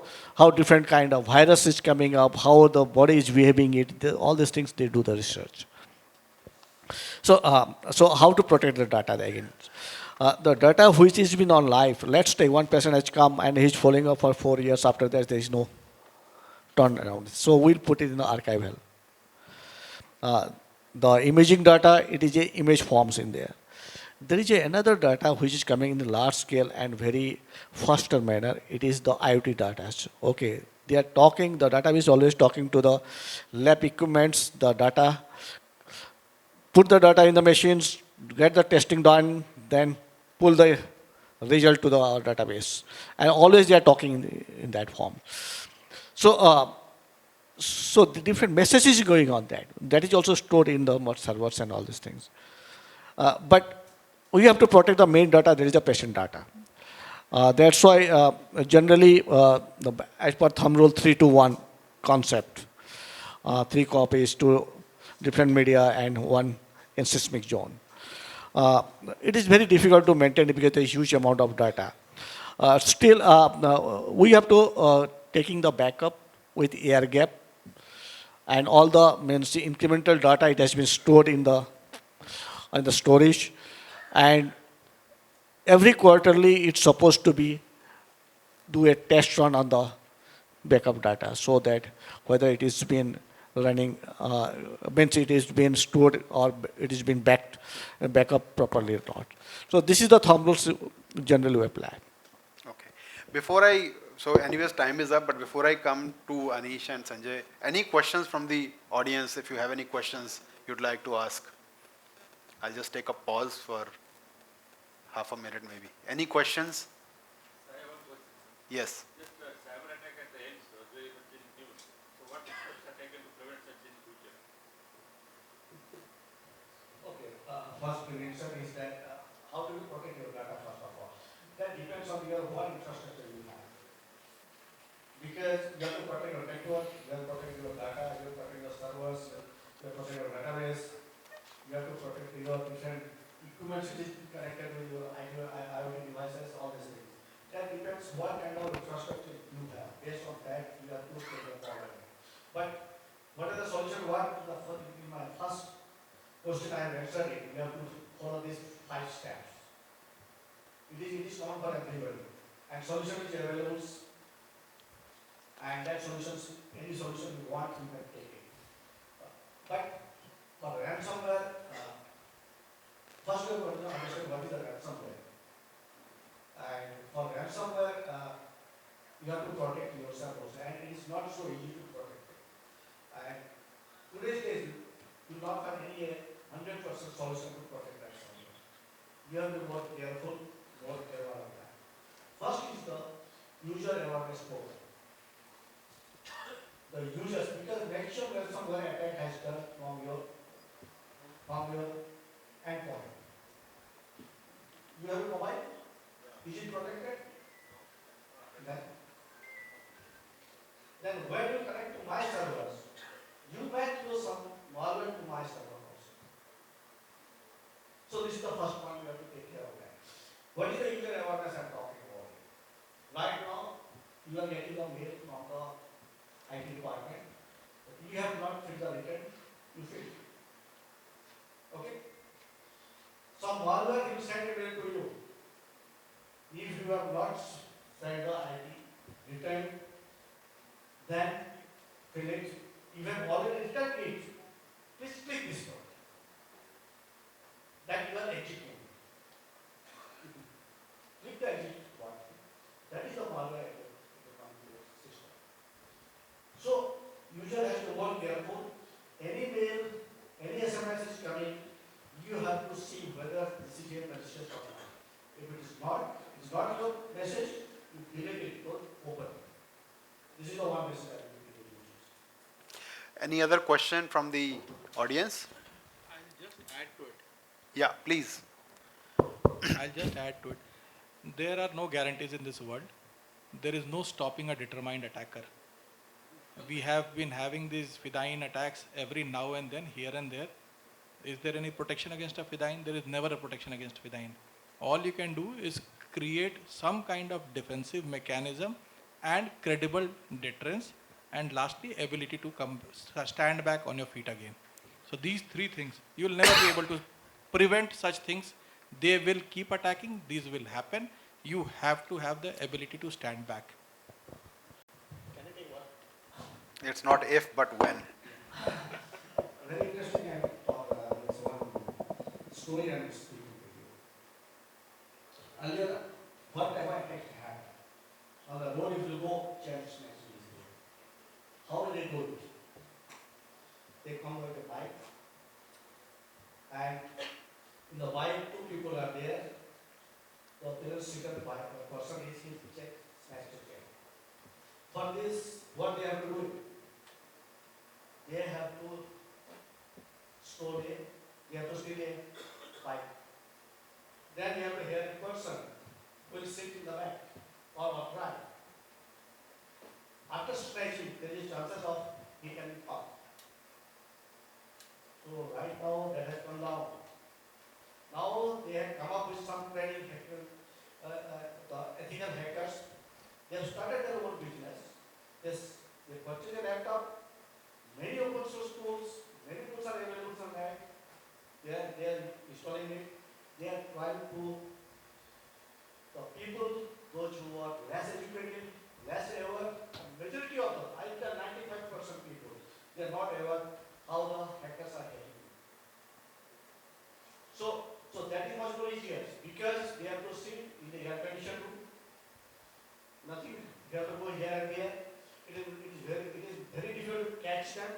different kind of virus is coming up, how the body is behaving all these things, they do the research. So, how to protect the data again? The data which has been on live, let's say one person has come and he's following up for 4 years, after that there is no turnaround. So we'll put it in the archival. the imaging data, it is a image forms in there. There is another data which is coming in the large scale and very faster manner. It is the IoT data. Okay, they are talking, the database is always talking to the lab equipments, the data, put the data in the machines, get the testing done, then pull the result to the database. And always they are talking in that form. So, so the different messages going on that. That is also stored in the servers and all these things. But we have to protect the main data, there is the patient data. That's why generally, as per thumb rule 3-to-1 concept, 3 copies to different media and 1 in seismic zone. It is very difficult to maintain because there is huge amount of data. Still, we have to taking the backup with air gap, and all the means the incremental data, it has been stored in the storage, and every quarterly it's supposed to be do a test run on the backup data, so that whether it is been running, means it is being stored or it is been backup properly or not. So this is the thumb rules generally we apply. Okay. So anyways, time is up, but before I come to Aneesh and Sanjay, any questions from the audience? If you have any questions you'd like to ask, I'll just take a pause for half a minute maybe. Any questions? Yes. Just a cyber attack at the end was very much in news. So what steps are taken to prevent such in future? Okay, first prevention is that how do you protect your data first of all? That depends on your what infrastructure you have. Because you have to protect your network, you have to protect your data, you have to protect your servers, you have to protect your database, you have to protect your different equipment which is connected with your IoT devices, all these things. That depends what kind of infrastructure you have. Based on that, you have to take a call. But what is the solution? In my first question I am answering, you have to follow these 5 steps. It is common for everybody. And solution is available. And that solutions, any solution you want, you can take it. But for ransomware, first we have to understand what is the ransomware. And for ransomware, you have to protect yourself also. And it is not so easy to protect it. And today's days, you will not have any 100% solution to protect ransomware. You have to be more careful, more aware of that. First is the user awareness program. The users, because maximum ransomware attack has done from your endpoint. You have a mobile? Is it protected? Then when you connect to my servers, you might do some malware to my server also. So this is the first point you have to take care of that. What is the user awareness I'm talking about? Right now, you are getting a mail from the IT department. You have not filled the return, you fill. Okay? Some malware will send a mail to you. If you have not sent the IT return, then fill it. You have already returned it. Please click this one. That you are executing. Click the execute button. That is the malware in the computer system. So, user has to be more careful. Any mail, any SMS is coming, you have to see whether this is a message or not. If it is not, it's not your message, you delete it, don't open it. This is the one message I will give you. Any other question from the audience? I'll just add to it. Yeah, please. I'll just add to it. There are no guarantees in this world. There is no stopping a determined attacker. We have been having these Fidayeen attacks every now and then, here and there. Is there any protection against a Fidayeen? There is never a protection against Fidayeen. All you can do is create some kind of defensive mechanism and credible deterrence, and lastly, ability to stand back on your feet again. So these 3 things, you will never be able to prevent such things. They will keep attacking, these will happen. You have to have the ability to stand back. Can I take one? It's not if, but when. Very interesting and story I'm speaking with you. Earlier, whatever attack happened, on the road if you go, chance snatching is there. How do they do it? They come with a bike, and in the bike, two people are there. The parents sit on the bike, the person is his check, snatch the check. For this, what they have to do? They have to store it, they have to steal a bike. Then you have to hear a person who will sit in the back or upright. After snatching, there is chances of he can be caught. So right now that has come down. Now they have come up with some training, the ethical hackers. They have started their own business. Yes, they purchase a laptop. Many open source tools, many tools are available on that. They are installing it. They are trying to, the people, those who are less educated, less aware, majority of them, I tell 95% people, they are not aware how the hackers are hacking. So that is much more easier because they have to sit in the air conditioned room. Nothing, they have to go here and there. It is very difficult to catch them.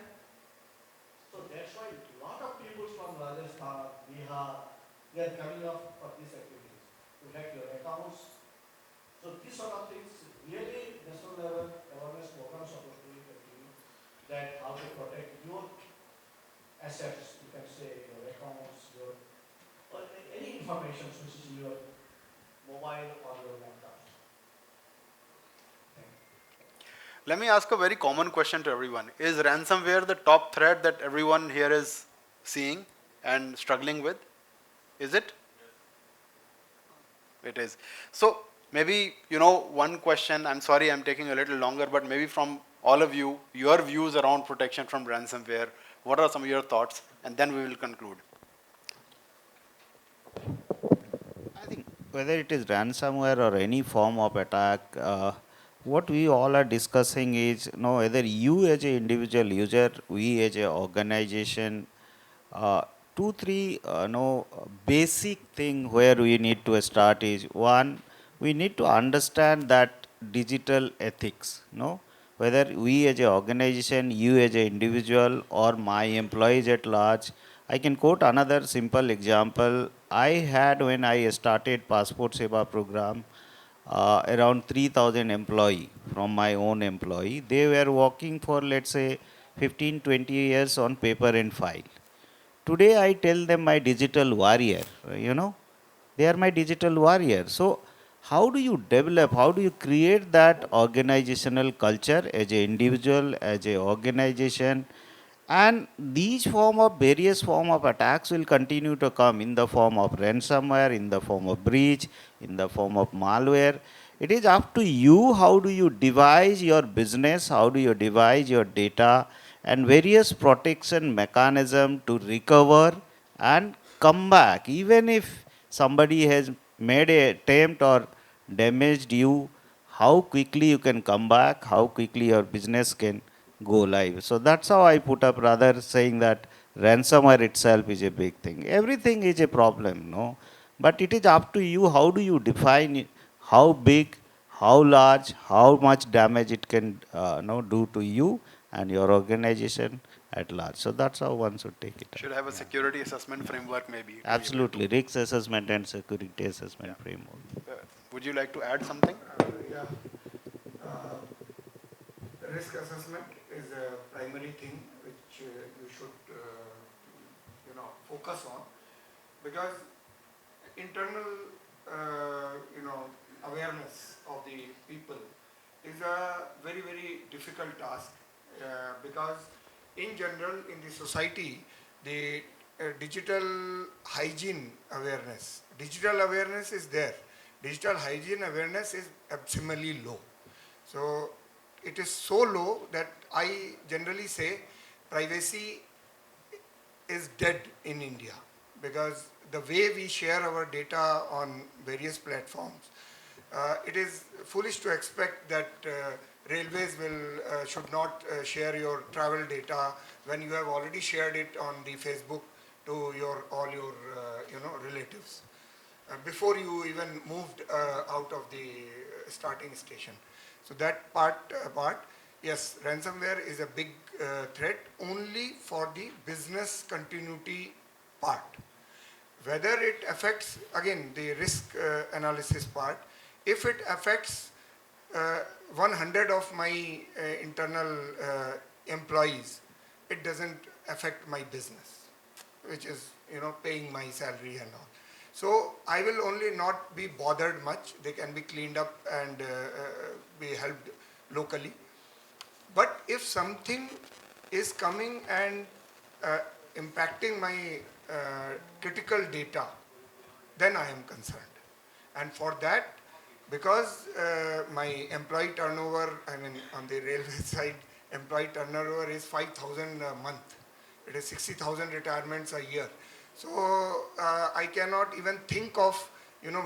So that's why a lot of people from Rajasthan, Bihar, they are coming up for these activities to hack your accounts. So these sort of things, really national level awareness programs are supposed to be continued, that how to protect your assets, you can say your accounts, your or any information which is in your mobile or your laptop. Let me ask a very common question to everyone. Is ransomware the top threat that everyone here is seeing and struggling with? Is it? It is. So maybe, one question, I'm sorry I'm taking a little longer, but maybe from all of you, your views around protection from ransomware, what are some of your thoughts? And then we will conclude. I think whether it is ransomware or any form of attack, what we all are discussing is, whether you as an individual user, we as an organization, two, three, basic thing where we need to start is one, we need to understand that digital ethics, whether we as an organization, you as an individual, or my employees at large. I can quote another simple example. I had, when I started Passport Seva program, around 3,000 employee from my own employee. They were working for, let's say, 15, 20 years on paper and file. Today I tell them my digital warrior, they are my digital warrior. So how do you develop, how do you create that organizational culture as an individual, as an organization? And these various form of attacks will continue to come in the form of ransomware, in the form of breach, in the form of malware. It is up to you how do you devise your business, how do you devise your data and various protection mechanism to recover and come back. Even if somebody has made a attempt or damaged you, how quickly you can come back, how quickly your business can go live. So that's how I put up, rather saying that ransomware itself is a big thing. Everything is a problem, no? But it is up to you how do you define it, how big, how large, how much damage it can do to you and your organization at large. So that's how one should take it. Should have a security assessment framework maybe. Absolutely, risk assessment and security assessment framework. Would you like to add something? Yeah. Risk assessment is a primary thing which you should, focus on, because internal, awareness of the people is a very, very difficult task, because in general in the society, the digital hygiene awareness is there. Digital hygiene awareness is abysmally low. So it is so low that I generally say privacy is dead in India, because the way we share our data on various platforms, it is foolish to expect that railways should not share your travel data when you have already shared it on the Facebook to all your relatives before you even moved out of the starting station. So that part, yes, ransomware is a big threat only for the business continuity part. Whether it affects, again, the risk analysis part, if it affects 100 of my internal employees, it doesn't affect my business, which is, paying my salary and all. So I will only not be bothered much. They can be cleaned up and be helped locally. But if something is coming and impacting my critical data, then I am concerned. And for that, because my employee turnover, on the railway side, employee turnover is 5,000 a month. It is 60,000 retirements a year. So I cannot even think of,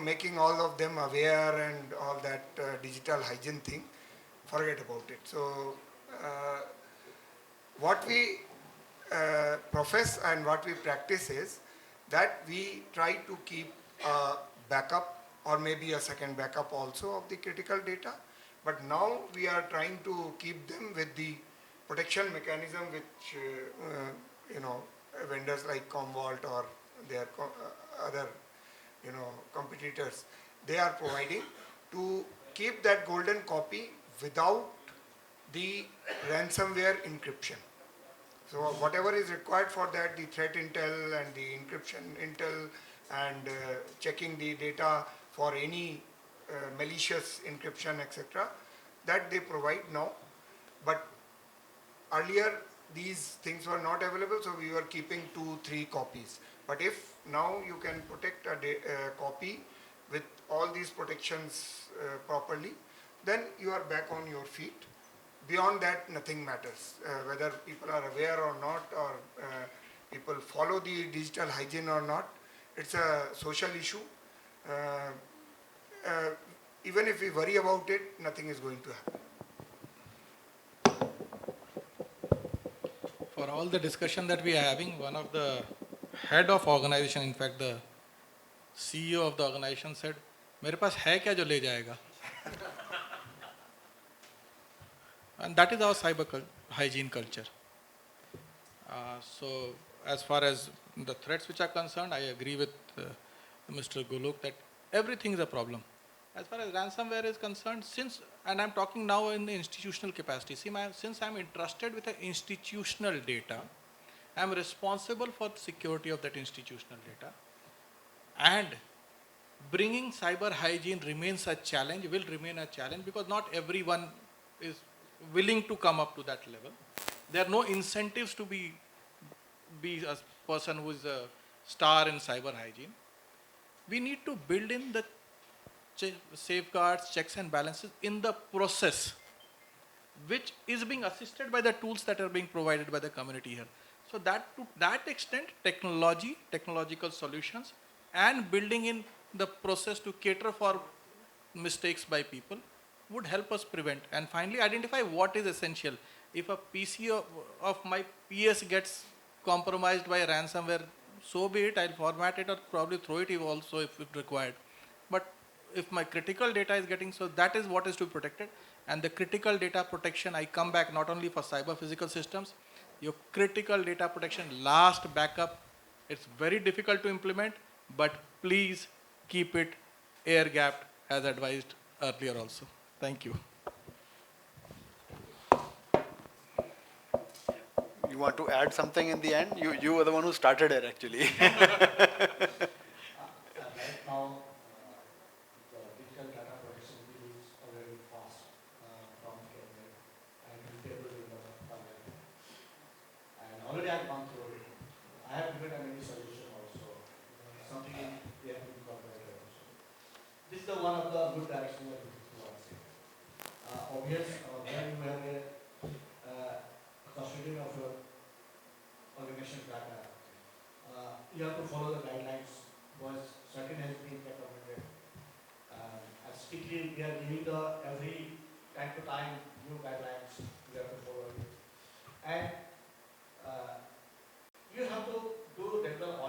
making all of them aware and all that digital hygiene thing. Forget about it. So what we profess and what we practice is that we try to keep a backup or maybe a second backup also of the critical data. But now we are trying to keep them with the protection mechanism which, vendors like Commvault or their other, competitors, they are providing to keep that golden copy without the ransomware encryption. So whatever is required for that, the threat intel and the encryption intel and checking the data for any malicious encryption, etc., that they provide now. But earlier these things were not available, so we were keeping 2-3 copies. But if now you can protect a copy with all these protections properly, then you are back on your feet. Beyond that, nothing matters. Whether people are aware or not, or people follow the digital hygiene or not, it's a social issue. Even if we worry about it, nothing is going to happen. For all the discussion that we are having, one of the head of organization, in fact the CEO of the organization said, मेरे पास है क्या जो ले जाएगा? And that is our cyber hygiene culture. So as far as the threats which are concerned, I agree with Mr. Golok that everything is a problem. As far as ransomware is concerned, and I'm talking now in the institutional capacity, since I'm entrusted with the institutional data, I'm responsible for the security of that institutional data, and bringing cyber hygiene remains a challenge, will remain a challenge, because not everyone is willing to come up to that level. There are no incentives to be a person who is a star in cyber hygiene. We need to build in the safeguards, checks and balances in the process, which is being assisted by the tools that are being provided by the community here. So that to that extent, technological solutions and building in the process to cater for mistakes by people would help us prevent. And finally, identify what is essential. If a PC of my PS gets compromised by ransomware, so be it, I'll format it or probably throw it also if required. But if my critical data is getting, so that is what is to be protected. And the critical data protection, I come back not only for cyber physical systems, your critical data protection, last backup, it's very difficult to implement, but please keep it air gapped as advised earlier also. Thank you. You want to add something in the end? You were the one who started it actually. Right now, the digital data protection is already fast from Kenya and table in the parliament. And already I've gone through it. I have given a many solution also. Something we have to incorporate also. This is the one of the good direction that we want to see. Obvious, when you have a custodian of your organization data, you have to follow the guidelines, because certain has been recommended. As strictly we are giving the every time to time new guidelines, you have to follow it. And you have to do develop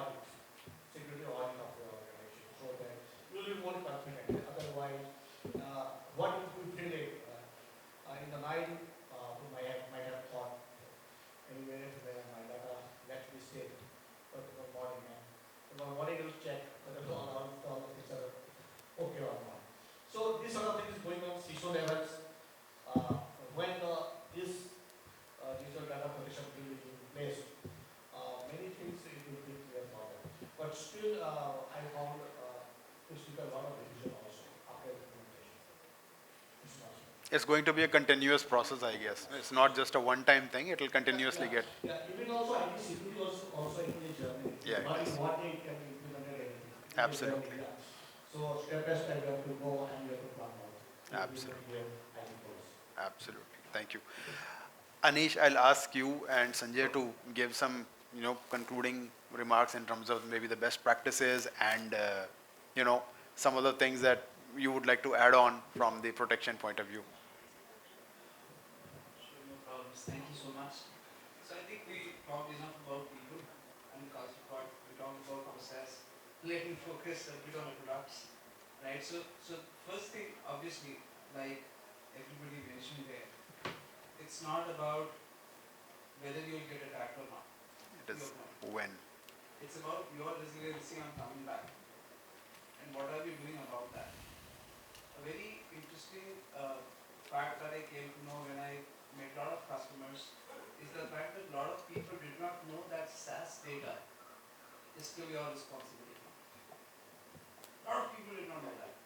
only confident. Otherwise, what if we feel it? In the night, we might have thought anywhere where my data let me safe. But tomorrow morning, tomorrow morning you will check whether all the things are okay or not. So this sort of thing is going on CISO levels. When this digital data protection bill will be placed, many things it will be clear for them. But still, I found to speak a lot of revision also after implementation. It's not so. It's going to be a continuous process, I guess. It's not just a one-time thing. It will continuously get. Yeah, even also I think security also in the journey. Yeah, Not it is. in one day it can be implemented everything. It is a Absolutely. journey, yeah. So step by step you have to go and you have to plan out. Absolutely. I think policy. Absolutely. Thank you. Aneesh, I'll ask you and Sanjay to give some, concluding remarks in terms of maybe the best practices and, some other things that you would like to add on from the protection point of view. Sure, no problems. Thank you so much. So I think we talked enough about people and culture part. We talked about process. Let me focus a bit on the products, right? So first thing, obviously, like everybody mentioned there, it's not about whether you'll get attacked or not. It is Your point. when. It's about your resiliency on coming back. And what are we doing about that? A very interesting fact that I came to know when I met a lot of customers is the fact that a lot of people did not know that SaaS data is still your responsibility. A lot of people did not know that.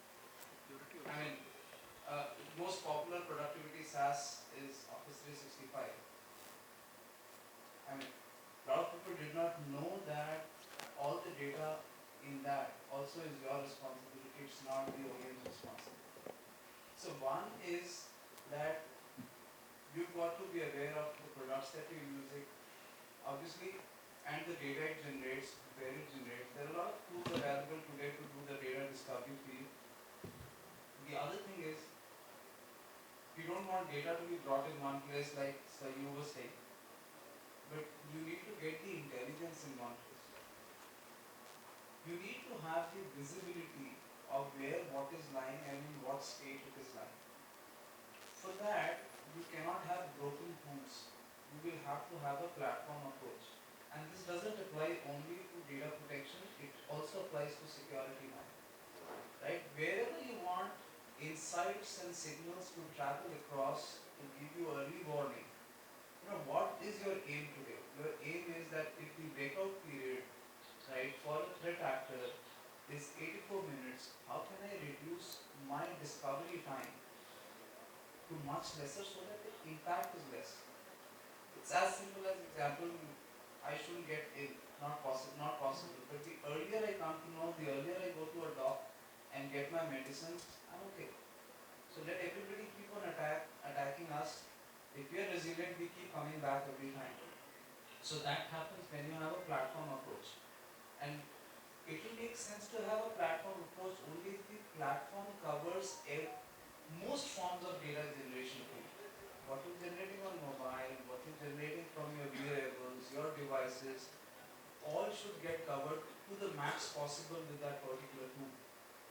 I mean, most popular productivity SaaS is Office 365. I mean, a lot of people did not know that all the data in that also is your responsibility. It's not the OEM's responsibility. So one is that you've got to be aware of the products that you're using, obviously, and the data it generates, where it generates. There are a lot of tools available today to do the data discovery for you. The other thing is, you don't want data to be brought in one place like you were saying, but you need to get the intelligence in one place. You need to have the visibility of where what is lying and in what state it is lying. For that, you cannot have broken tools. You will have to have a platform approach. And this doesn't apply only to data protection, it also applies to security now. Right? Wherever you want insights and signals to travel across to give you early warning, what is your aim today? Your aim is that if the breakout period, right, for a threat actor is 84 minutes, how can I reduce my discovery time to much lesser so that the impact is less? It's as simple as example, I shouldn't get ill, not possible. But the earlier I come to know, the earlier I go to a doc and get my medicines, I'm okay. So let everybody keep on attacking us. If we are resilient, we keep coming back every time. So that happens when you have a platform approach. And it will make sense to have a platform approach only if the platform covers most forms of data generation. What you're generating on mobile, what you're generating from your wearables, your devices, all should get covered to the max possible with that particular tool.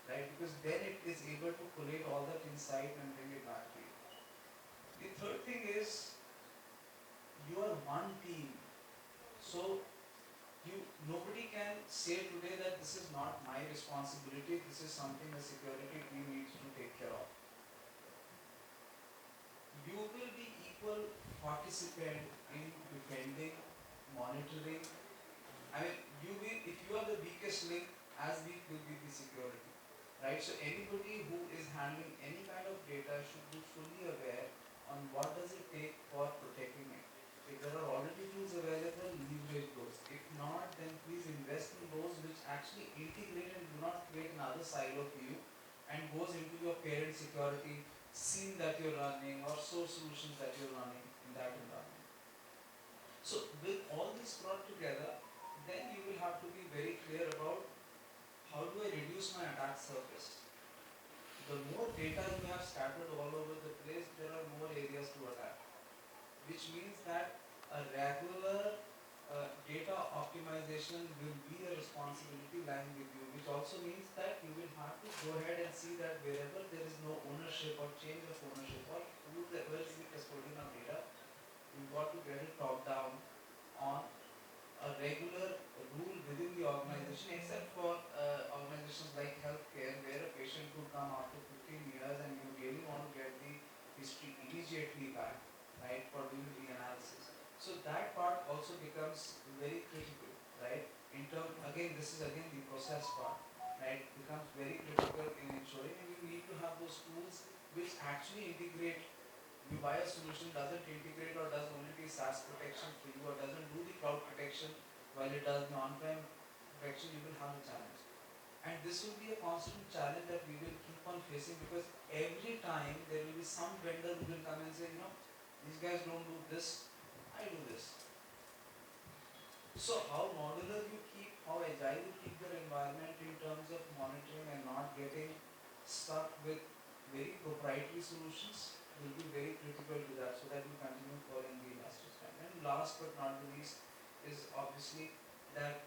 Right? Because then it is able to collate all that insight and bring it back to you. The third thing is, you are one team. So nobody can say today that this is not my responsibility, this is something the security team needs to take care of. You will be equal participant in defending, monitoring. I mean, if you are the weakest link, as weak will be the security. Right? So anybody who is handling any kind of data should be fully aware on what does it take for protecting it. If there are already tools available, leverage those. If not, then please invest in those which actually integrate and do not create another silo for you and goes into your parent security scene that you're running or source solutions that you're running in that environment. So with all this brought together, then you will have to be very clear about how do I reduce my attack surface. The more data you have scattered all over the place, there are more areas to attack. Which means that a regular data optimization will be a responsibility lying with you, which also means that you will have to go ahead and see that wherever there is no ownership or change of ownership or who is the custodian of data, you've got to get it top down on a regular rule within the organization, except for organizations like healthcare, where a patient could come after 15 years and you really want to get the history immediately back, right, for doing the analysis. So that part also becomes very critical, right? In term, again, this is again the process part, right? Becomes very critical in ensuring, and you need to have those tools which actually integrate. You buy a solution, doesn't integrate or does only the SaaS protection for you or doesn't do the cloud protection while it does the on-prem protection, you will have a challenge. And this will be a constant challenge that we will keep on facing, because every time there will be some vendor who will come and say, you know, these guys don't do this, I do this. So how modular you keep, how agile you keep your environment in terms of monitoring and not getting stuck with very proprietary solutions will be very critical to that, so that you continue following the industry standard. And last but not the least is obviously that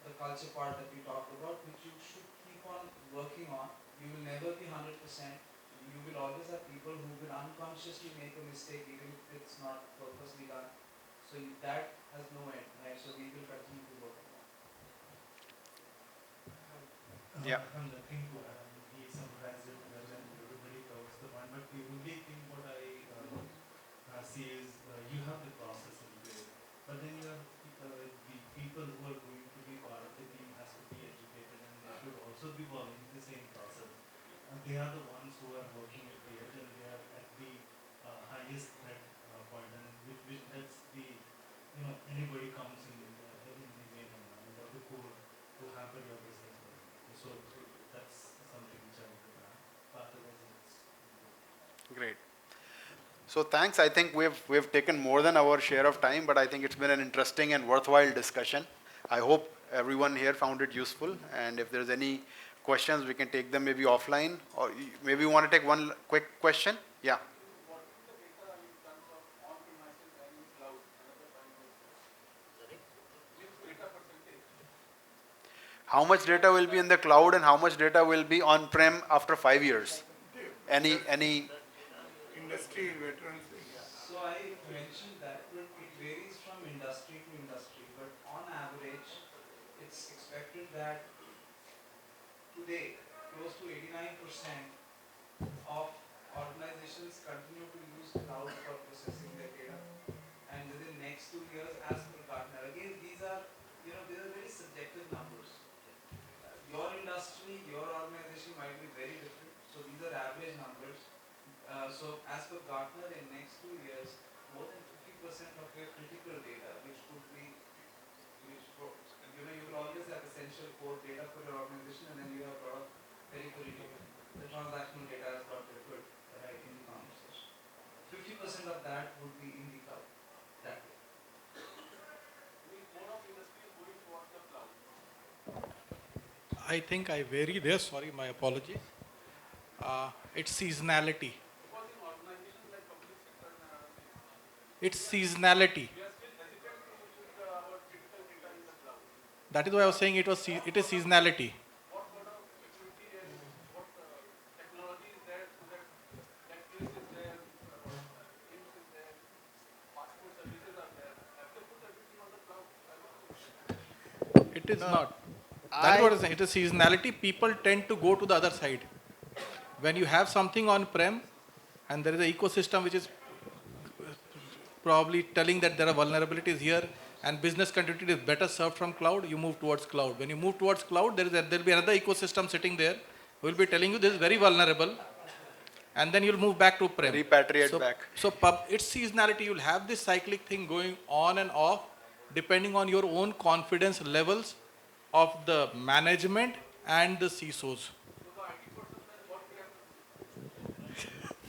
the culture part that we talked about, which you should keep on working on. You will never be 100%. You will always have people who will unconsciously make a mistake even if it's not purposely done. So that has no end, right? So we will continue to work on that. Yeah. I'm looking to he summarized it well and everybody covers the point, but the only thing what I see is you have the process in place, but then you have the people who are going to be part of the team has to be educated and they should also be following the same process. They are the ones who are working at the edge and they are at the highest threat point, and which lets the, you know, anybody comes in the main environment or the core to hamper your business. So that's something which I would add. Great. So thanks. I think we've taken more than our share of time, but I think it's been an interesting and worthwhile discussion. I hope everyone here found it useful, and if there's any questions, we can take them maybe offline, or maybe you want to take one quick question? Yeah. What is the data in terms of on-premises and in cloud? Another 5 years. Which data percentage? How much data will be in the cloud and how much data will be on-prem after 5 years? Any Industry veterans. So I mentioned that it varies from industry to industry, but on average, it's expected that today, close to 89% of organizations continue to use cloud for processing their data. And within next 2 years, as per Gartner, again, these are very subjective numbers. Your industry, your organization might be very different. So these are average numbers. So as per Gartner, in next 2 years, more than 50% of your critical data, which could be, you will always have essential core data for your organization, and then you have a lot of periphery data. The transactional data is not referred right in the conversation. 50% of that would be in the cloud. That way. More of industry is moving towards the cloud. I think I vary there, sorry, my apologies. It's seasonality. Because in organizations like public sector and other things, It's seasonality. we are still hesitant to use our critical data in the cloud. That is why I was saying it is seasonality. What sort of security and what technology is there so that checklist is there, IMS is there, passport services are there. Have they put everything on the cloud? It is not. That is what I'm saying. It is seasonality. People tend to go to the other side. When you have something on-prem and there is an ecosystem which is probably telling that there are vulnerabilities here and business continuity is better served from cloud, you move towards cloud. When you move towards cloud, there will be another ecosystem sitting there who will be telling you this is very vulnerable, and then you'll move back to prem. repatriate back. So it's seasonality. You'll have this cyclic thing going on and off depending on your own confidence levels of the management and the CISOs.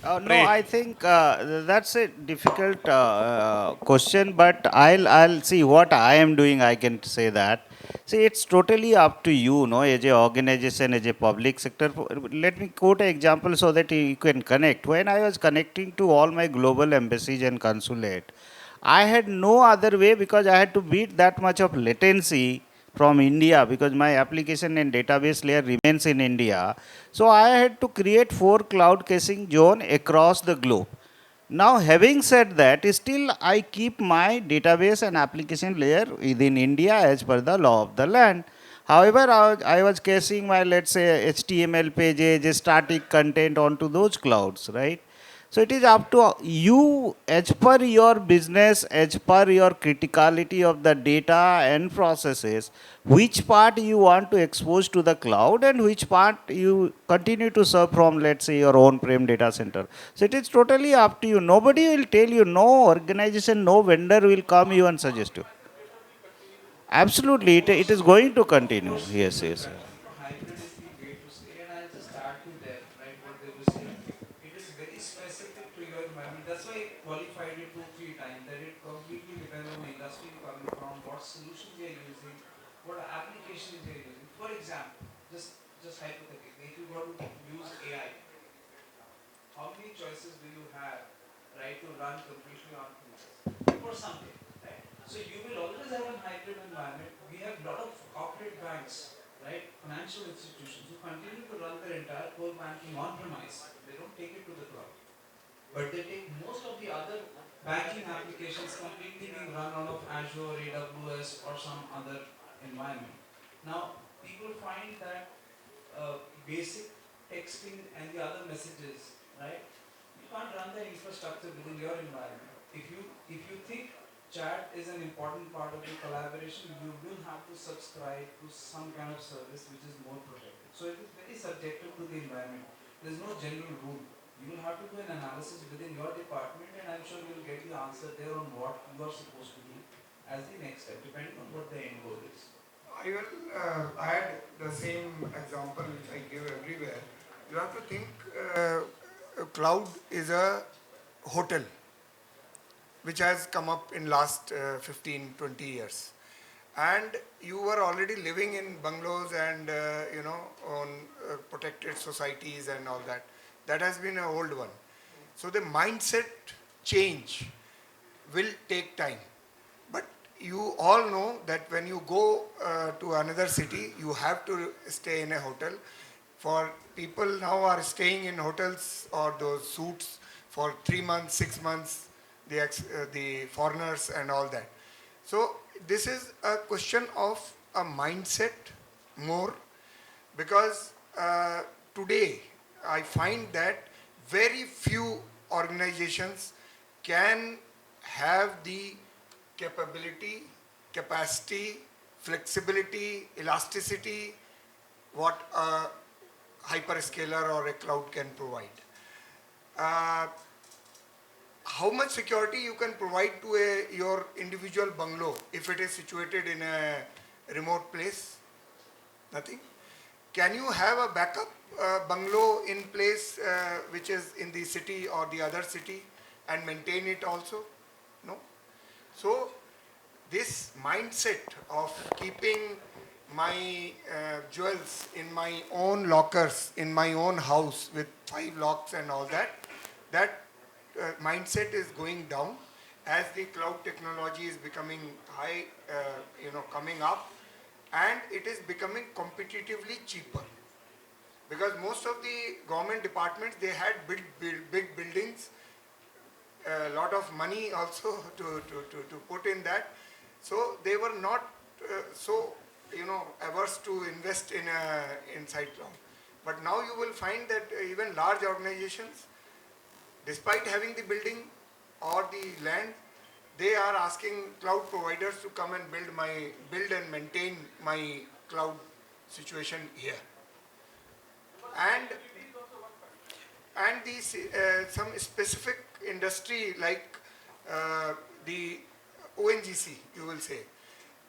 No, Pray. I think that's a difficult question, but I'll see what I am doing. I can say that. See, it's totally up to you, no, as a organization, as a public sector. Let me quote an example so that you can connect. When I was connecting to all my global embassies and consulate, I had no other way because I had to beat that much of latency from India because my application and database layer remains in India. So I had to create 4 cloud caching zone across the globe. Now, having said that, still I keep my database and application layer within India as per the law of the land. However, I was caching my, let's say, HTML pages, static content onto those clouds, right? So it is up to you, as per your business, as per your criticality of the data and processes, which part you want to expose to the cloud and which part you continue to serve from, let's say, your on-prem data center. So it is totally up to you. Nobody will tell you, no organization, no vendor will come you and suggest you. Absolutely, it is going to continue. Yes, yes. Hybrid is the way to stay, and I'll just add to that, right, what they were saying. It is very specific to your environment. That's why I qualified it 2-3 times, that it completely depends on the industry you're coming from, what solutions they are using, what applications they are using. For example, just hypothetically, if you want to use AI, how many choices do you have, right, to run completely on premise for something, right? So you will always have a hybrid environment. We have a lot of corporate banks, right, financial institutions who continue to run their entire core banking on premise. They don't take it to the cloud, but they take most of the other banking applications completely being run out of Azure, AWS, or some other environment. Now, people find that basic texting and the other messages, right? You can't run the infrastructure within your environment. If you think chat is an important part of the collaboration, you will have to subscribe to some kind of service which is more protected. So it is very subjective to the environment. There is no general rule. You will have to do an analysis within your department, and I'm sure you will get the answer there on what you are supposed to do as the next step, depending on what the end goal is. I will add the same example which I give everywhere. You have to think cloud is a hotel which has come up in last 15, 20 years. And you were already living in bungalows and, on protected societies and all that. That has been an old one. So the mindset change will take time. But you all know that when you go to another city, you have to stay in a hotel. For people now are staying in hotels or those suites for 3 months, 6 months, the foreigners and all that. So this is a question of a mindset more, because today I find that very few organizations can have the capability, capacity, flexibility, elasticity what a hyperscaler or a cloud can provide. How much security you can provide to your individual bungalow if it is situated in a remote place? Nothing. Can you have a backup bungalow in place which is in the city or the other city and maintain it also? No. So this mindset of keeping my jewels in my own lockers, in my own house with 5 locks and all that, that mindset is going down as the cloud technology is becoming high, coming up, and it is becoming competitively cheaper. Because most of the government departments, they had big buildings, a lot of money also to put in that. So they were not averse to invest in inside cloud. But now you will find that even large organizations, despite having the building or the land, they are asking cloud providers to come and build and maintain my cloud situation here. And these some specific industry like the ONGC, you will say,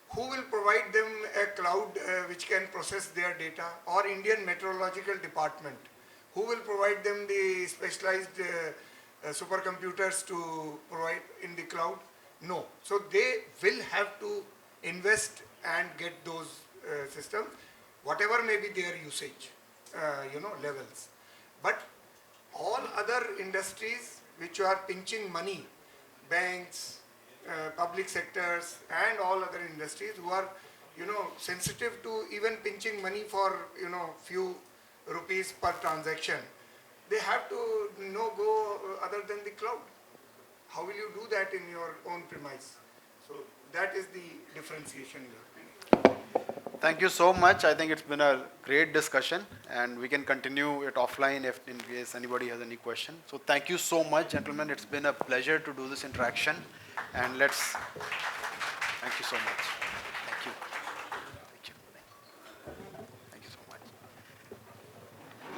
who will provide them a cloud which can process their data, or Indian Meteorological Department, who will provide them the specialized supercomputers to provide in the cloud? No. So they will have to invest and get those systems, whatever may be their usage, levels. But all other industries which are pinching money, banks, public sectors and all other industries who are, sensitive to even pinching money for, few rupees per transaction. They have to go other than the cloud. How will you do that in your own premise? So that is the differentiation here. Thank you so much. I think it's been a great discussion, and we can continue it offline if in case anybody has any question. So thank you so much, gentlemen. It's been a pleasure to do this interaction, and thank you so much. Thank you. Thank you. Thank you so much.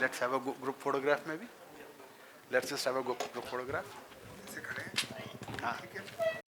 Let's have a group photograph maybe. Let's just have a group photograph. ऐसे खड़े हैं? हाँ. ठीक है?